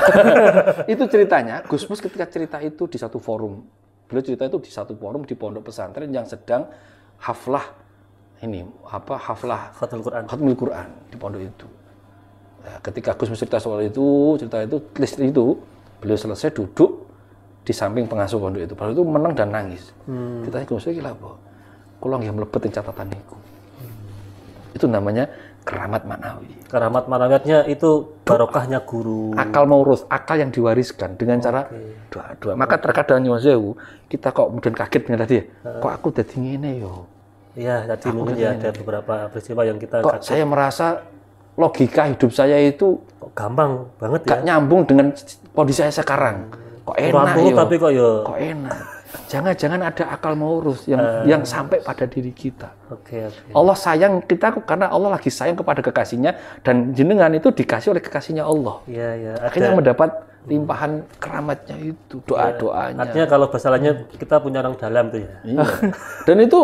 itu ceritanya Gus Mus ketika cerita itu di satu forum. Beliau cerita itu di satu forum di pondok pesantren yang sedang haflah Khatmul Quran di pondok itu. Nah, ketika Gus Mus cerita soal itu, list itu, beliau selesai duduk di samping pengasuh pondok itu. Beliau itu menang dan nangis. Ditanya Gus Mus iki lha apa? Kula nggih mlebet ing catatan niku. Itu namanya keramat maknawi. Keramat maknawiatnya itu barokahnya guru. Akal maurus, akal yang diwariskan dengan cara doa-doa. Maka terkadang nyuwun sewu, kita kok kemudian kaget dengan tadi, kok aku dadi ngene yo. Iya, tadi mungkin ya ada beberapa peristiwa yang kita kok kaget. Saya merasa logika hidup saya itu kok gampang banget gak nyambung dengan kondisi saya sekarang. kok enak yo. Tapi kok enak. Jangan ada akal maurus yang sampai pada diri kita. Oke. Allah sayang kita karena Allah lagi sayang kepada kekasihnya, dan jenengan itu dikasih oleh kekasihnya Allah. Iya. Akhirnya mendapat limpahan keramatnya itu, doa-doanya. Artinya kalau masalahnya kita punya orang dalam tuh ya. Iya. Dan itu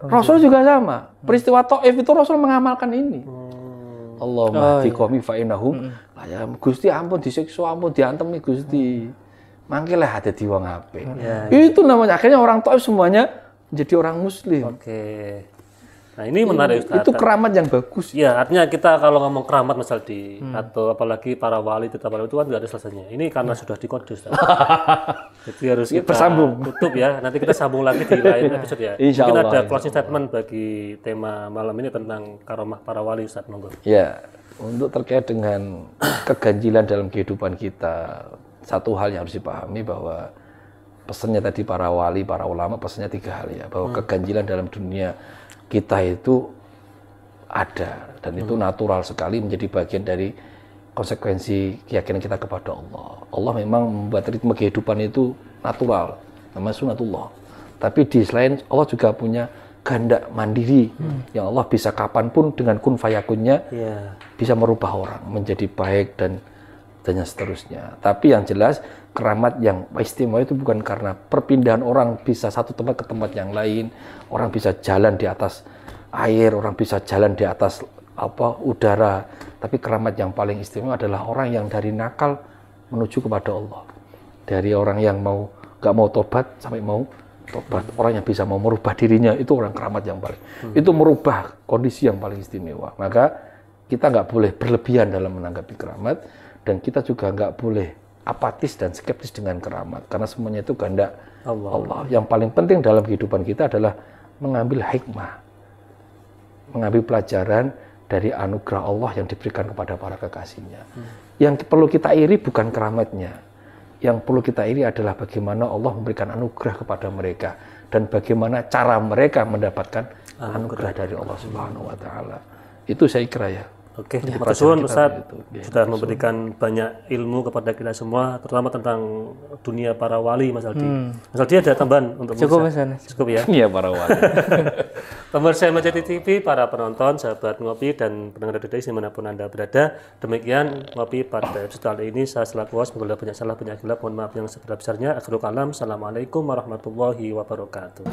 Rasul juga sama. Peristiwa Taif itu Rasul mengamalkan ini. Allahumma hdi qaumi fa innahum la Gusti ampun disiksa, ampun diantemi Gusti. Mangkelah hati di wong apik. Itu namanya akhirnya orang Taif semuanya menjadi orang muslim. Oke. Nah, ini menarik Ustaz. Itu keramat yang bagus. Ya, artinya kita kalau ngomong keramat misal atau apalagi para wali itu kan enggak ada selesainya. Ini karena sudah dikode Ustaz. Jadi harus kita bersambung. Tutup ya. Nanti kita sambung lagi di lain episode ya. Insya Mungkin Allah, ada closing statement bagi tema malam ini tentang karomah para wali Ustaz, monggo. Ya, untuk terkait dengan keganjilan dalam kehidupan kita, satu hal yang harus dipahami bahwa pesannya tadi para wali, para ulama, pesannya 3 hal ya, bahwa keganjilan dalam dunia kita itu ada, dan itu natural sekali menjadi bagian dari konsekuensi keyakinan kita kepada Allah. Allah memang membuat ritme kehidupan itu natural, namanya sunatullah. Tapi di selain Allah juga punya kehendak mandiri yang Allah bisa kapanpun dengan kun fayakunnya bisa merubah orang menjadi baik dan seterusnya. Tapi yang jelas keramat yang istimewa itu bukan karena perpindahan orang bisa satu tempat ke tempat yang lain, orang bisa jalan di atas air, orang bisa jalan di atas udara. Tapi keramat yang paling istimewa adalah orang yang dari nakal menuju kepada Allah, dari orang yang nggak mau tobat sampai mau tobat, orang yang bisa mau merubah dirinya, itu orang keramat yang paling itu merubah kondisi yang paling istimewa. Maka kita nggak boleh berlebihan dalam menanggapi keramat, dan kita juga nggak boleh apatis dan skeptis dengan keramat, karena semuanya itu kehendak Allah. Yang paling penting dalam kehidupan kita adalah mengambil hikmah, mengambil pelajaran dari anugerah Allah yang diberikan kepada para kekasihnya. Yang perlu kita iri bukan keramatnya, yang perlu kita iri adalah bagaimana Allah memberikan anugerah kepada mereka dan bagaimana cara mereka mendapatkan anugerah dari Allah Subhanahu wa taala. Itu saya kira ya. Oke, terima kasih Ustaz sudah memberikan banyak ilmu kepada kita semua, terutama tentang dunia para wali, Mas Aldi. Mas Aldi ada tambahan untuk Cukup ya? Iya, para wali. Pemirsa MCT TV, para penonton, sahabat ngopi dan pendengar Radio dimanapun Anda berada, demikian ngopi pada episode kali ini. Saya selaku host, semoga banyak salah, banyak hilaf, mohon maaf yang sebesar-besarnya. Akhirul kalam, assalamualaikum warahmatullahi wabarakatuh.